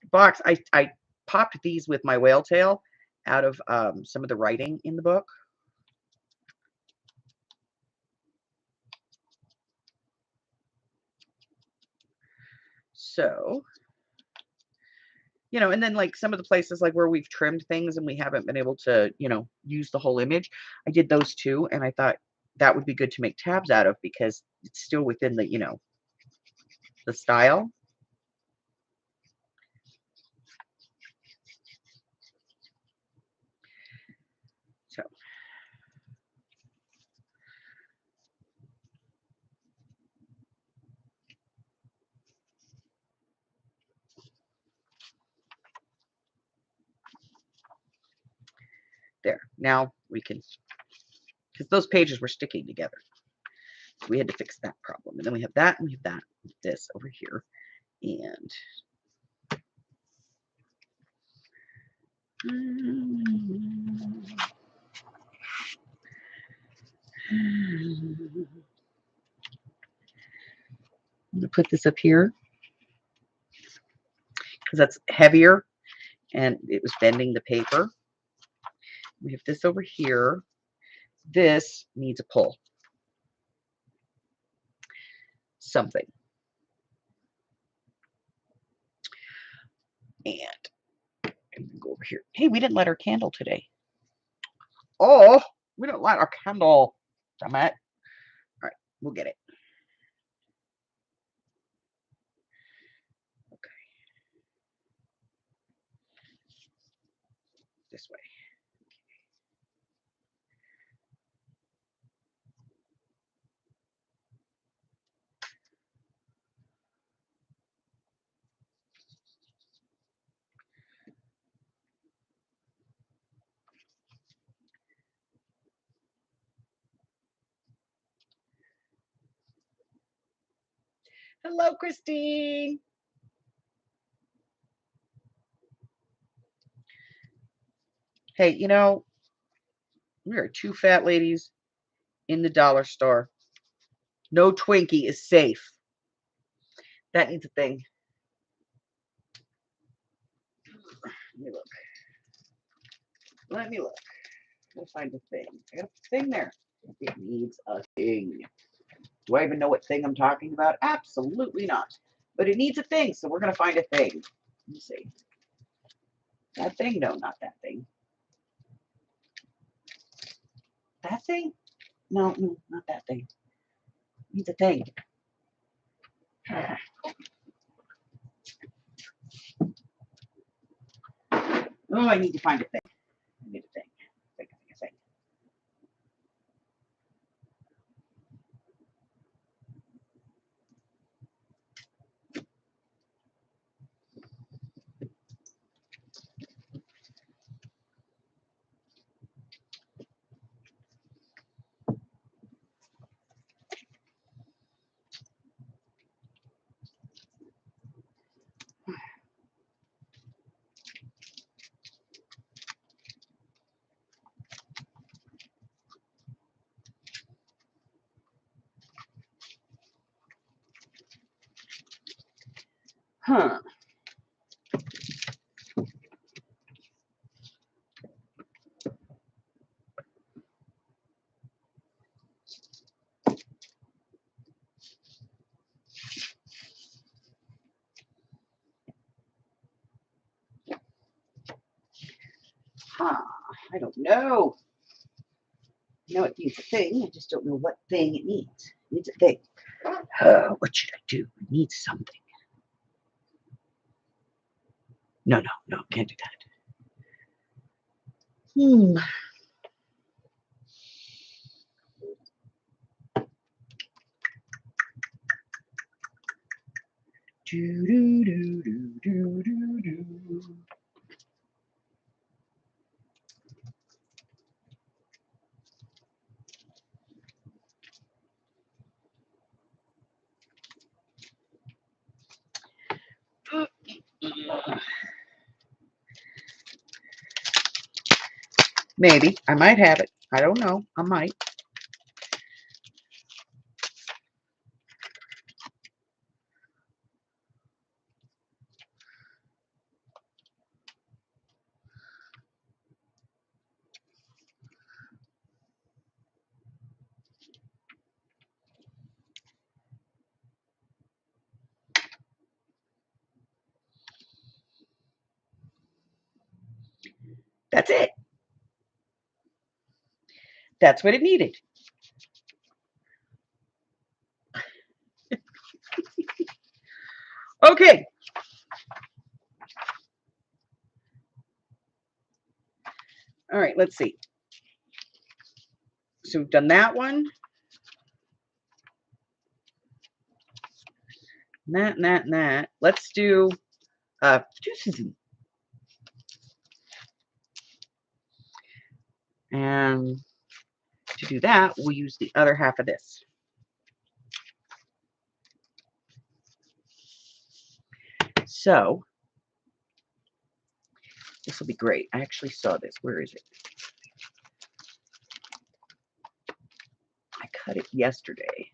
The box. I popped these with my whale tail out of some of the writing in the book. So, you know, and then like some of the places like where we've trimmed things and we haven't been able to, you know, use the whole image, I did those too. And I thought that would be good to make tabs out of because it's still within the, you know, the style. So. There. Now we can, because those pages were sticking together. So we had to fix that problem. And then we have that and we have that, this over here. And I'm going to put this up here because that's heavier and it was bending the paper. We have this over here. This needs a pull. Something. And go over here. Hey, we didn't light our candle today. Oh, we didn't light our candle. Damn it. All right, we'll get it. Okay. This way. Hello, Christine. Hey, you know, we are two fat ladies in the dollar store. No Twinkie is safe. That needs a thing. Let me look. Let me look. We'll find a thing. I got a thing there. It needs a thing. Do I even know what thing I'm talking about? Absolutely not. But it needs a thing, so we're going to find a thing. Let me see. That thing? No, not that thing. That thing? No, no, not that thing. It needs a thing. Oh, I need to find a thing. I need a thing. I think. Huh. Huh. I don't know. I know it needs a thing. I just don't know what thing it needs. It needs a thing. What should I do? It needs something. No, no, no. Can't do that. Do, do, do, do, do, do, do. Maybe. I might have it. I don't know. I might. That's it. That's what it needed. Okay. All right, let's see. So we've done that one. That. Let's do and to do that, we'll use the other half of this. So this will be great. I actually saw this. Where is it? I cut it yesterday.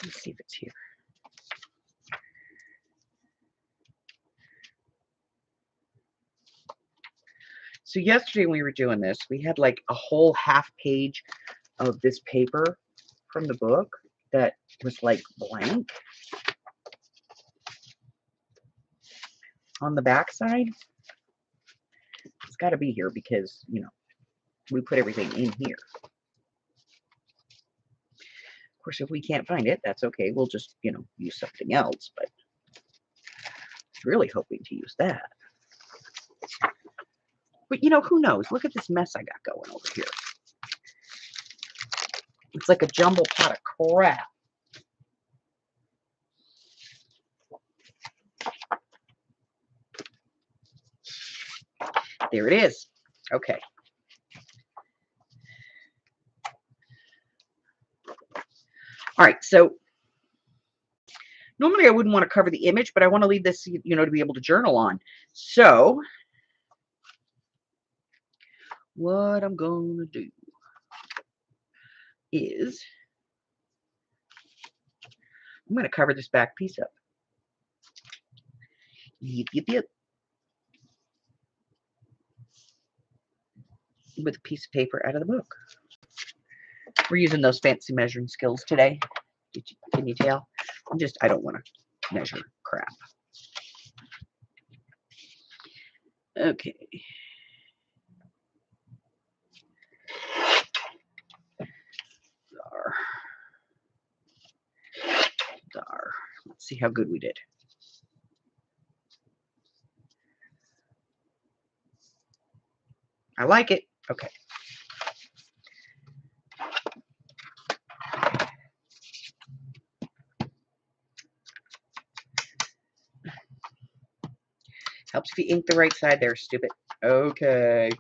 Let's see if it's here. So yesterday when we were doing this, we had like a whole half page of this paper from the book that was like blank on the back side. It's got to be here because, you know, we put everything in here. Of course, if we can't find it, that's okay. We'll just, you know, use something else, but I was really hoping to use that. But, you know, who knows? Look at this mess I got going over here. It's like a jumble pot of crap. There it is. Okay. All right, so normally I wouldn't want to cover the image, but I want to leave this, you know, to be able to journal on. So what I'm gonna do is I'm gonna cover this back piece up. Yep, yep, yep. With a piece of paper out of the book. We're using those fancy measuring skills today. Can you tell? I don't want to measure crap. Okay. There. Let's see how good we did. I like it. Okay. Helps if you ink the right side there, stupid. Okay.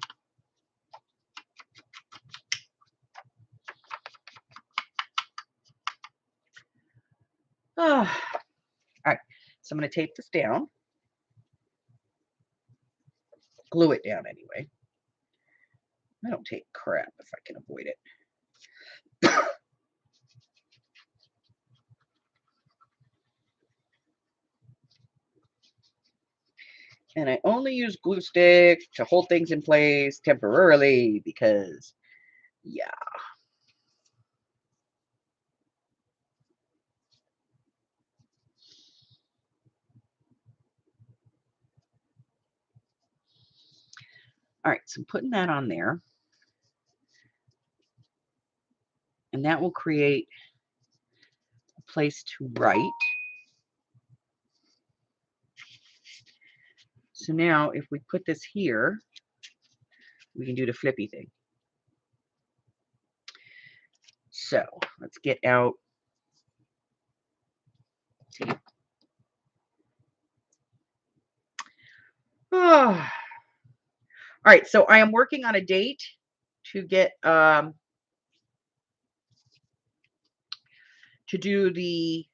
All right. So I'm going to tape this down. Glue it down anyway. I don't take crap if I can avoid it. And I only use glue stick to hold things in place temporarily because, yeah. All right, so I'm putting that on there. And that will create a place to write. So now if we put this here, we can do the flippy thing. So let's get out tape. Oh. All right, so I am working on a date to get to do the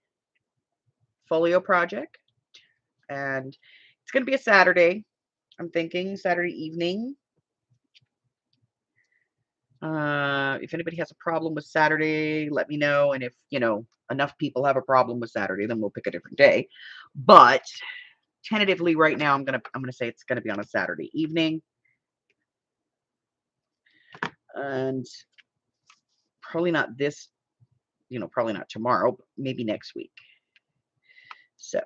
folio project, and it's going to be a Saturday. I'm thinking Saturday evening. If anybody has a problem with Saturday, let me know. And if, enough people have a problem with Saturday, then we'll pick a different day. But tentatively right now, I'm gonna say it's gonna be on a Saturday evening. And probably not this, probably not tomorrow, but maybe next week. So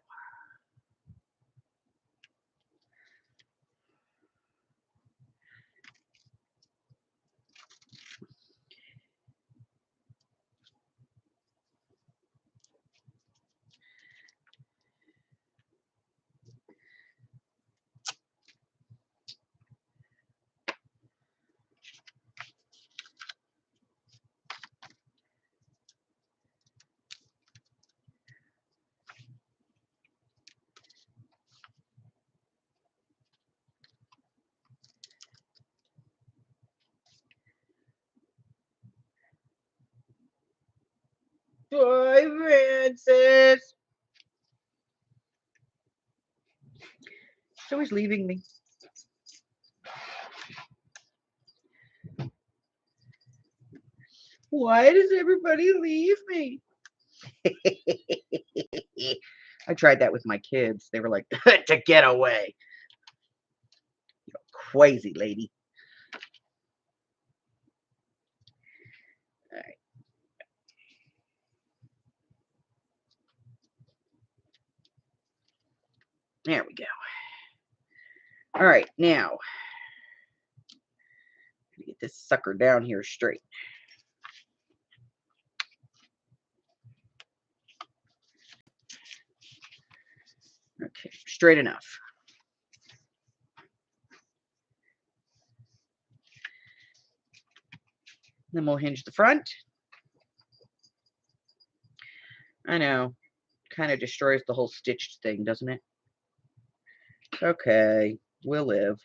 bye, Francis. She's always leaving me. Why does everybody leave me? I tried that with my kids. They were like, to get away. You're crazy, lady. All right. There we go. All right, now get this sucker down here straight. Okay, straight enough. Then we'll hinge the front. I know, kind of destroys the whole stitched thing, doesn't it? Okay, we'll live.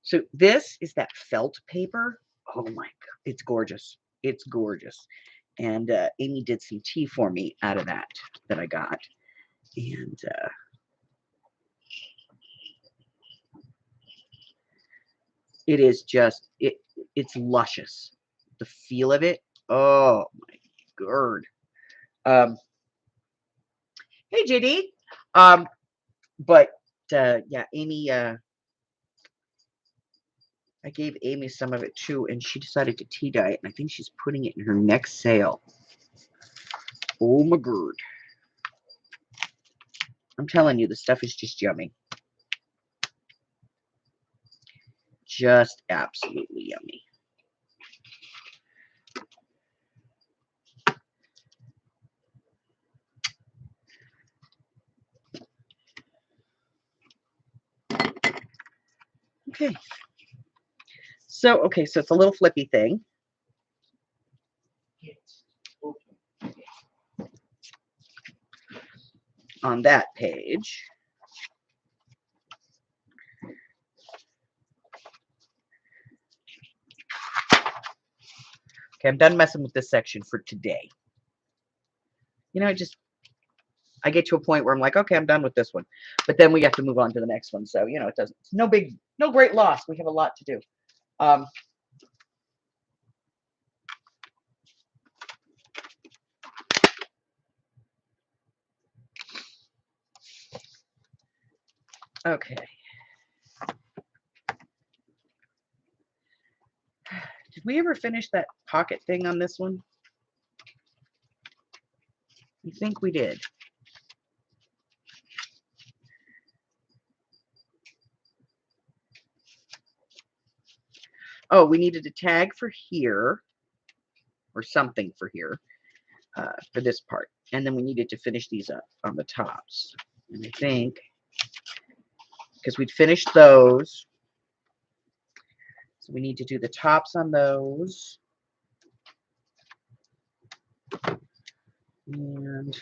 So this is that felt paper. Oh my God, it's gorgeous. It's gorgeous. And Amy did some tea for me out of that I got. And it is just, it's luscious. The feel of it. Oh my God. Hey, JD. But yeah, Amy, I gave Amy some of it too, and she decided to tea dye it, and I think she's putting it in her next sale. Oh my God. I'm telling you, the stuff is just yummy. Just absolutely yummy. Okay. So it's a little flippy thing. On that page. Okay, I'm done messing with this section for today. You know, I get to a point where I'm like, okay, I'm done with this one. But then we have to move on to the next one. So, you know, it's no great loss. We have a lot to do. Okay. Did we ever finish that pocket thing on this one? I think we did. Oh, we needed a tag for here, or something for here, for this part. And then we needed to finish these up on the tops. And I think, because we'd finished those, so we need to do the tops on those. And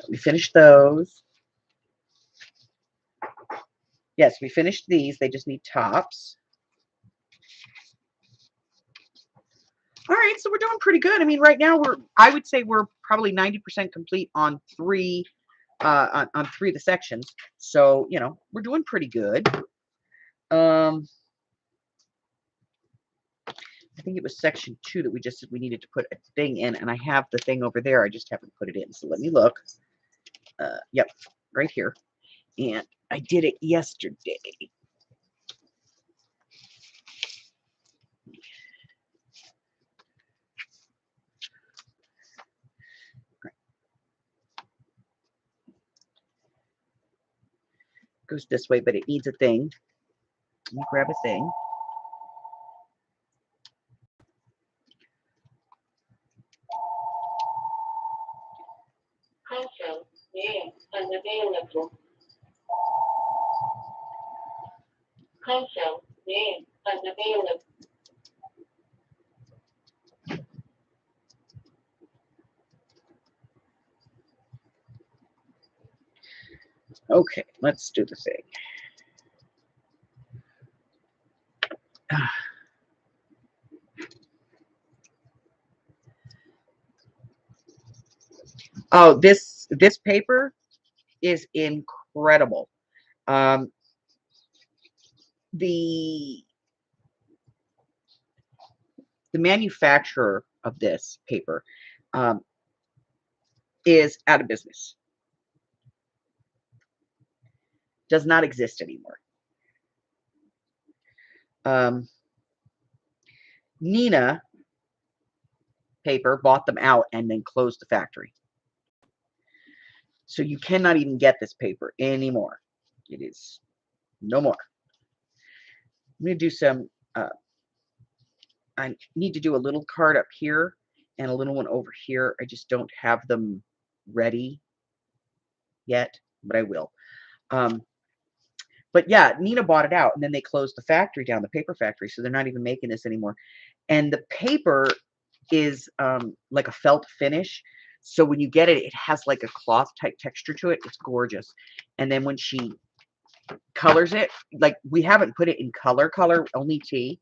we finished those. Yes, we finished these. They just need tops. All right, so we're doing pretty good. I mean, right now I would say we're probably 90% complete on three of the sections. So, you know, we're doing pretty good. I think it was section 2 that we just said we needed to put a thing in, and I have the thing over there. I just haven't put it in. So let me look. Yep, right here. And I did it yesterday. Goes this way, but it needs a thing. Let me grab a thing. Content name unavailable. Content name unavailable. Okay, let's do the thing. Oh, this paper is incredible. The manufacturer of this paper is out of business. Does not exist anymore. Nina paper bought them out and then closed the factory. So you cannot even get this paper anymore. It is no more. I'm going to do some, I need to do a little card up here and a little one over here. I just don't have them ready yet, but I will. But yeah, Nina bought it out and then they closed the factory down, the paper factory. So they're not even making this anymore. And the paper is like a felt finish. So when you get it, it has like a cloth type texture to it. It's gorgeous. And then when she colors it, like we haven't put it in color, only tea.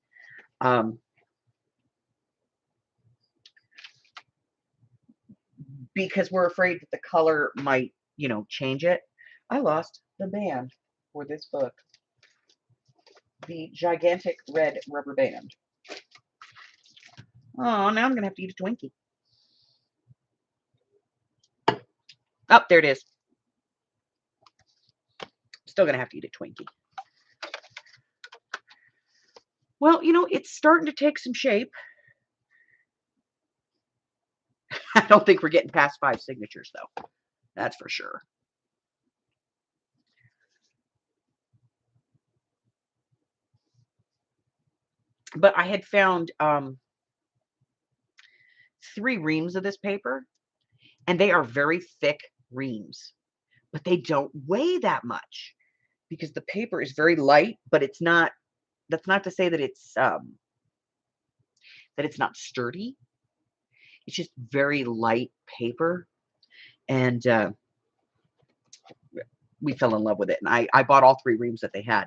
Because we're afraid that the color might, you know, change it. I lost the band for this book. The gigantic red rubber band. Oh, now I'm going to have to eat a Twinkie. Oh, there it is. Still going to have to eat a Twinkie. Well, you know, it's starting to take some shape. I don't think we're getting past 5 signatures, though. That's for sure. But I had found 3 reams of this paper, and they are very thick reams, but they don't weigh that much because the paper is very light, but it's not, that's not to say that it's not sturdy. It's just very light paper, and we fell in love with it. And I bought all 3 reams that they had.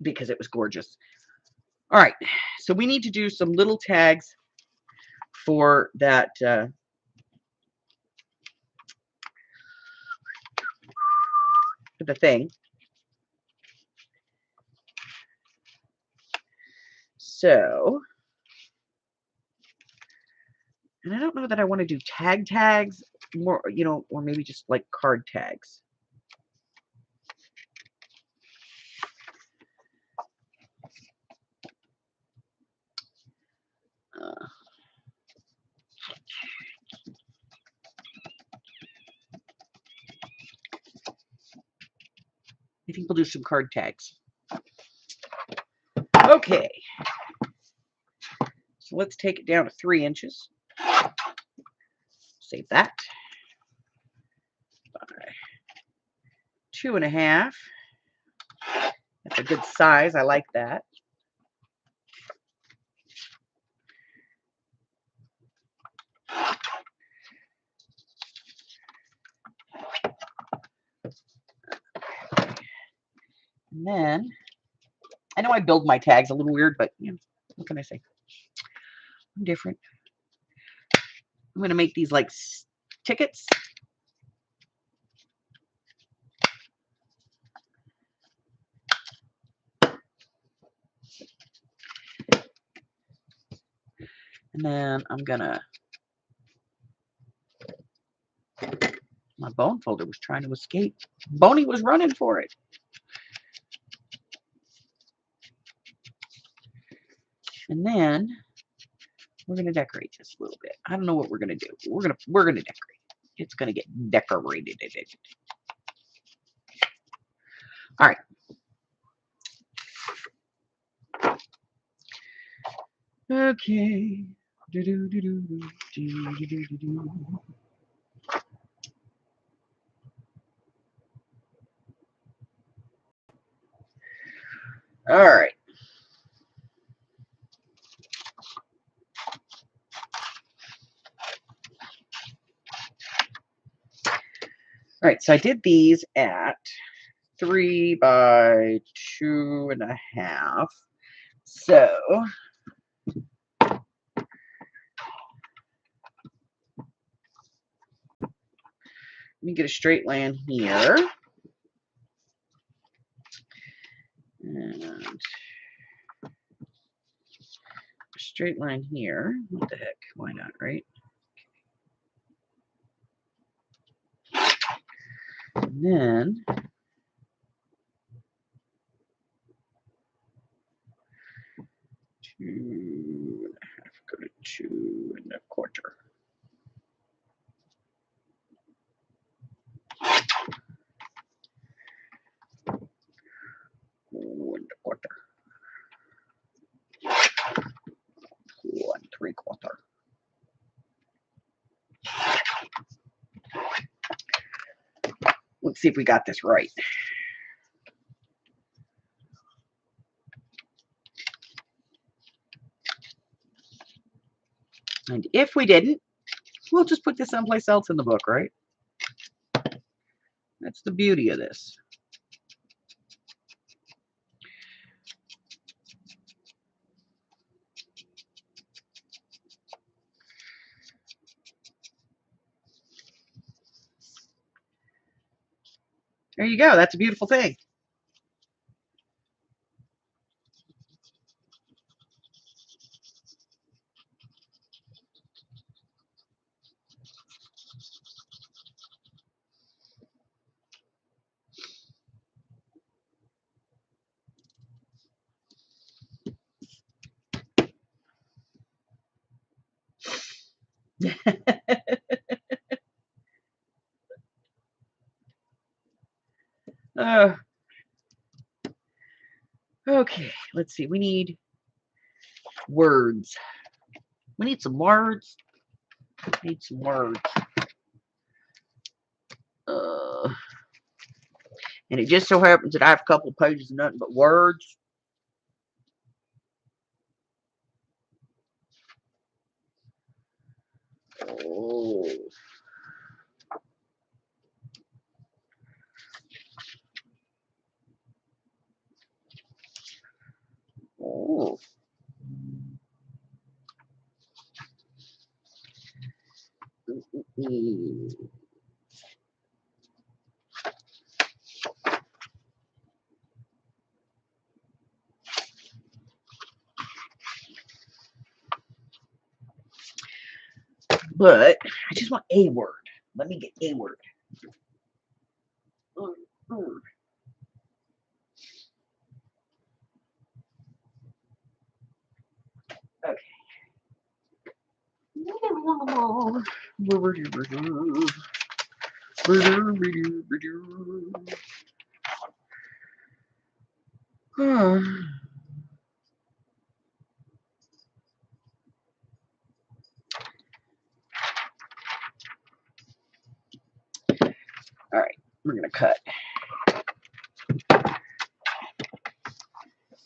Because it was gorgeous. All right, so we need to do some little tags for that for the thing. So, and I don't know that I want to do tags more, you know, or maybe just like card tags. I think we'll do some card tags. Okay. So let's take it down to 3 inches. Save that. 2.5. That's a good size. I like that. And then, I know I build my tags a little weird, but you know, what can I say? I'm different. I'm going to make these like tickets. And then I'm going to, my bone folder was trying to escape. Boney was running for it. And then we're going to decorate just a little bit. I don't know what we're going to do. We're going to decorate. It's going to get decorated. All right. Okay. All right. All right, so I did these at 3 by 2.5. So let me get a straight line here. And a straight line here. What the heck? Why not, right? And then two and a half, go to 2.25. One and a quarter. 1.75. Let's see if we got this right. And if we didn't, we'll just put this someplace else in the book, right? That's the beauty of this. There you go. That's a beautiful thing. Okay, let's see. We need words. We need some words. We need some words. And it just so happens that I have a couple of pages of nothing but words. Oh. Oh. But I just want a word. Let me get a word. Okay. All right, we're gonna cut.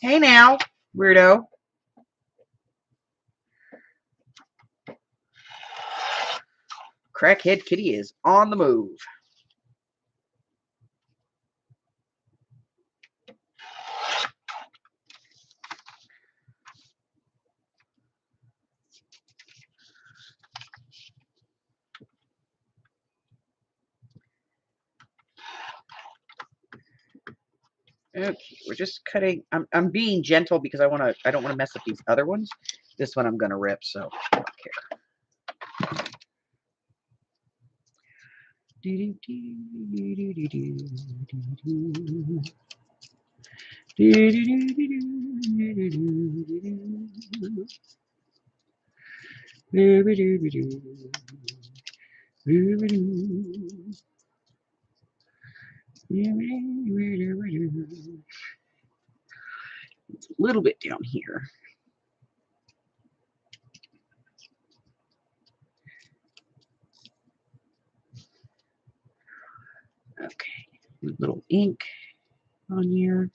Hey now, weirdo. Crackhead Kitty is on the move. Okay, we're just cutting. I'm being gentle because I don't want to mess up these other ones. This one I'm gonna rip, so I don't care. It's a little bit down here. Okay, a little ink on here,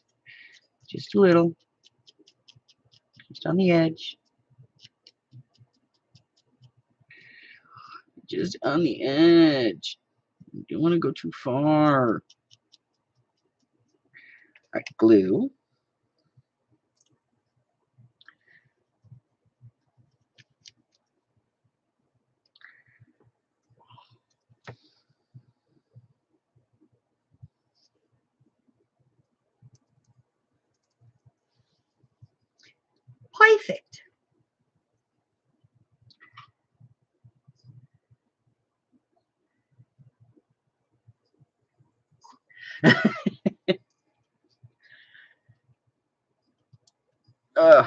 just a little, just on the edge, just on the edge. You don't want to go too far. All right, glue. Perfect. All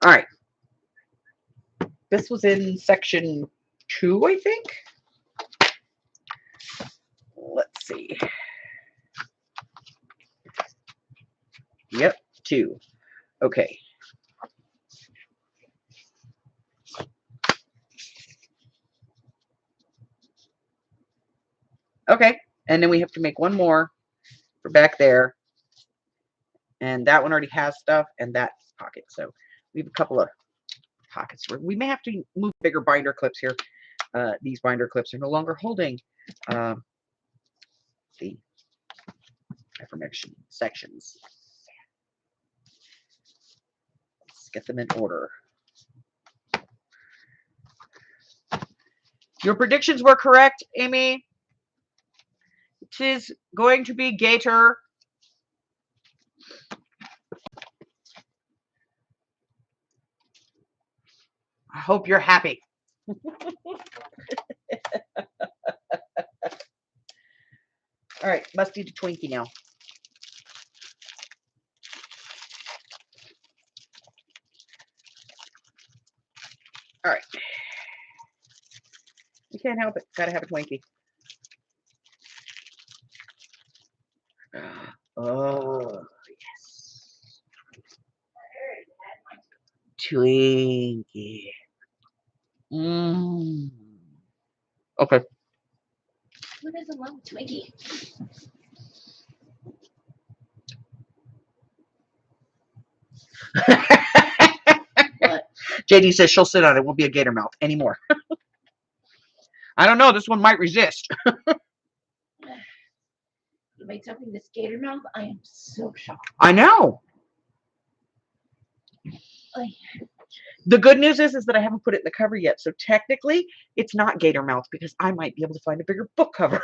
right. This was in section 2, I think. Let's see. Yep, 2. Okay. Okay, and then we have to make one more for back there. And that one already has stuff, and that pocket. So We have a couple of pockets. We may have to move bigger binder clips here. These binder clips are no longer holding the affirmation sections. Let's get them in order. Your predictions were correct, Amy. It is going to be Gator. I hope you're happy. All right, must eat a Twinkie now. All right. You can't help it. Gotta have a Twinkie. Oh, yes. Twinkie. Okay. Who doesn't love a Twinkie? What? JD says she'll sit on it. Won't be a gator mouth anymore. I don't know. This one might resist. You made something this gator mouth? I am so shocked. I know. The good news is that I haven't put it in the cover yet. So technically, it's not gator mouth because I might be able to find a bigger book cover.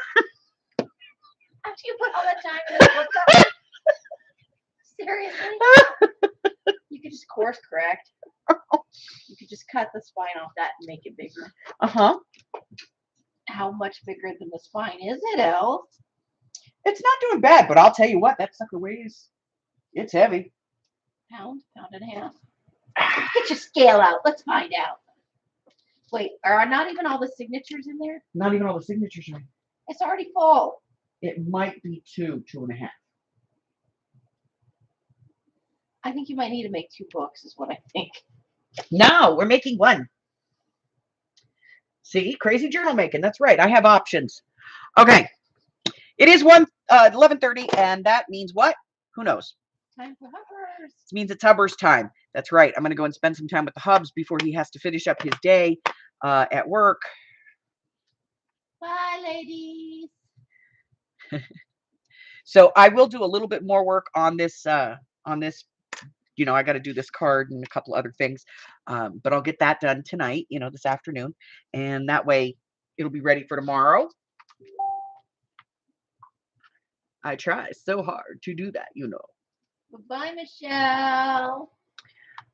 After you put all that time in the book cover? Seriously? You could just course correct. You could just cut the spine off that and make it bigger. Uh-huh. How much bigger than the spine is it, Elle? It's not doing bad, but I'll tell you what, that sucker weighs. It's heavy. Pound and a half. Get your scale out. Let's find out. Wait, are not even all the signatures in there? Not even all the signatures are in. It's already full. It might be 2.5. I think you might need to make 2 books, is what I think. No, we're making one. See, crazy journal making. That's right. I have options. Okay. It is 11:30, and that means what? Who knows? Time for Hubbers. It means it's Hubbers time. That's right. I'm going to go and spend some time with the Hubs before he has to finish up his day at work. Bye, ladies. So I will do a little bit more work on this. You know, I got to do this card and a couple other things, but I'll get that done tonight. You know, this afternoon, and that way it'll be ready for tomorrow. I try so hard to do that, you know. Goodbye, Michelle.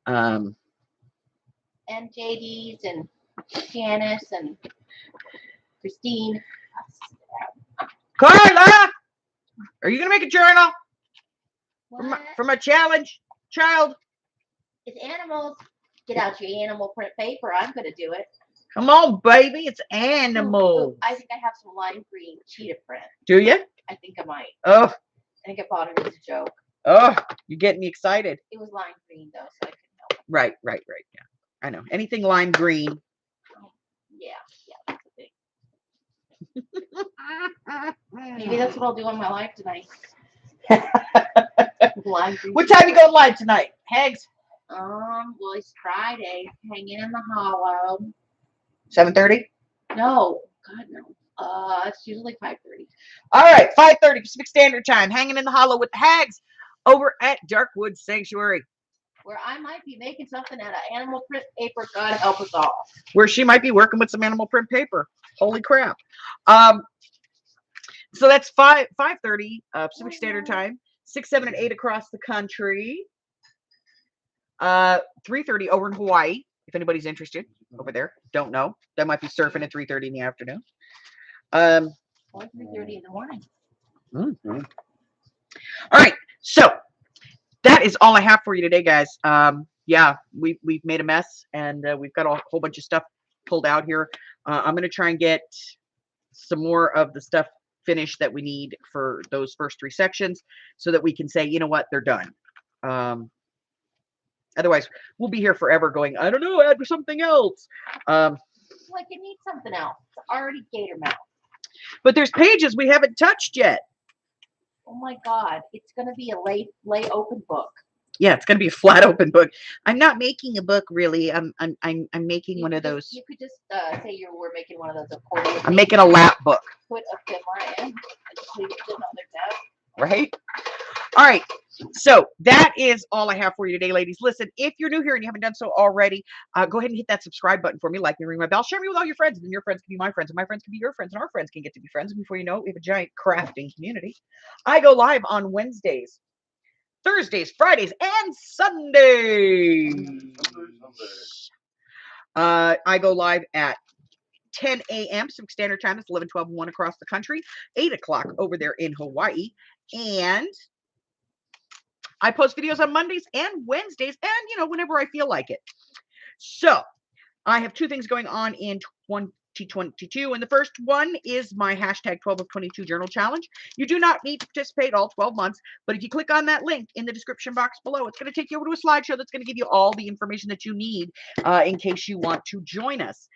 Um, And JD's and Janice and Christine. Carla, are you gonna make a journal What? for my challenge, child? It's animals. Get out your animal print paper. I'm going to do it. Come on, baby, it's animals. Ooh, I think I have some lime green cheetah print. Do you? I think I might. Oh, I think I bought it as a joke. oh, you're getting me excited. It was lime green, though, so I couldn't help it. Right. Yeah, I know. Anything lime green. Yeah, that's the thing. Maybe that's what I'll do on my live tonight. Lime green. What time you going live tonight, Hags? Well, it's Friday. Hanging in the hollow. 7:30. No, God no. It's usually 5:30. All right, 5:30 Pacific Standard Time. Hanging in the hollow with the Hags over at Darkwood Sanctuary, Where I might be making something out of animal print paper. God help us all. where she might be working with some animal print paper. Holy crap! So that's 5:30 Pacific Standard Time. 6, 7, and 8 across the country. 3:30 over in Hawaii. If anybody's interested over there, don't know. That might be surfing at 3:30 in the afternoon. Or 3:30 in the morning. Mm-hmm. All right, so that is all I have for you today, guys. Yeah, we've made a mess, and we've got a whole bunch of stuff pulled out here. I'm gonna try and get some more of the stuff finished that we need for those first 3 sections, so that we can say, you know what, they're done. Otherwise, we'll be here forever going, I don't know, add something else. Like it needs something else. It's already gator mouth. But there's pages we haven't touched yet. Oh my God. It's going to be a lay open book. Yeah, it's gonna be a flat open book. I'm not making a book really. I'm making one of those. You could just say you were making one of those accordion. I'm making a lap book. Put a fiddler in and just leave it sitting on their desk. Right? All right. So that is all I have for you today, ladies. Listen, if you're new here and you haven't done so already, go ahead and hit that subscribe button for me, like me, ring my bell, share me with all your friends, and then your friends can be my friends, and my friends can be your friends, and our friends can get to be friends. And before you know it, we have a giant crafting community. I go live on Wednesdays, Thursdays, Fridays, and Sundays. I go live at 10 a.m. Pacific Standard Time. It's 11, 12, 1 across the country, 8 o'clock over there in Hawaii. And I post videos on Mondays and Wednesdays and, whenever I feel like it. So I have two things going on in 2022. And the first one is my hashtag 12 of 22 journal challenge. You do not need to participate all 12 months, but if you click on that link in the description box below, it's going to take you over to a slideshow that's going to give you all the information that you need in case you want to join us.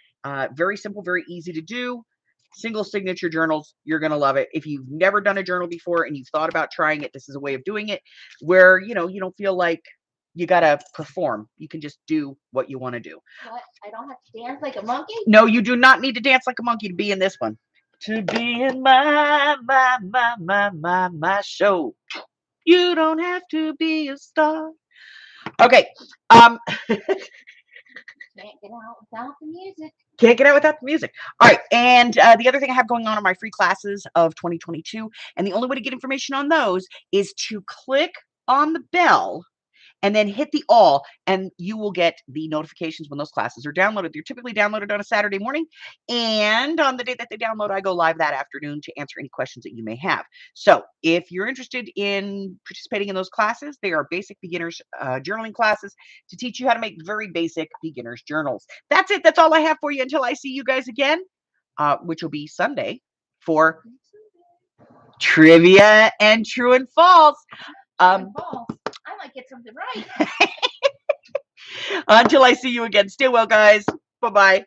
Very simple, very easy to do. Single signature journals. You're going to love it. If you've never done a journal before and you've thought about trying it, this is a way of doing it where, you don't feel like you got to perform. You can just do what you want to do. What? I don't have to dance like a monkey? No, you do not need to dance like a monkey to be in this one. To be in my show. You don't have to be a star. Okay. Can't get out without the music. Can't get out without the music. All right. And the other thing I have going on are my free classes of 2022. And the only way to get information on those is to click on the bell and then hit the all, and you will get the notifications when those classes are downloaded. They're typically downloaded on a Saturday morning. And on the day that they download, I go live that afternoon to answer any questions that you may have. So if you're interested in participating in those classes, they are basic beginners journaling classes to teach you how to make very basic beginners journals. That's it. That's all I have for you until I see you guys again, which will be Sunday for trivia and true and false. I might get something right. Until I see you again. Stay well, guys. Bye-bye.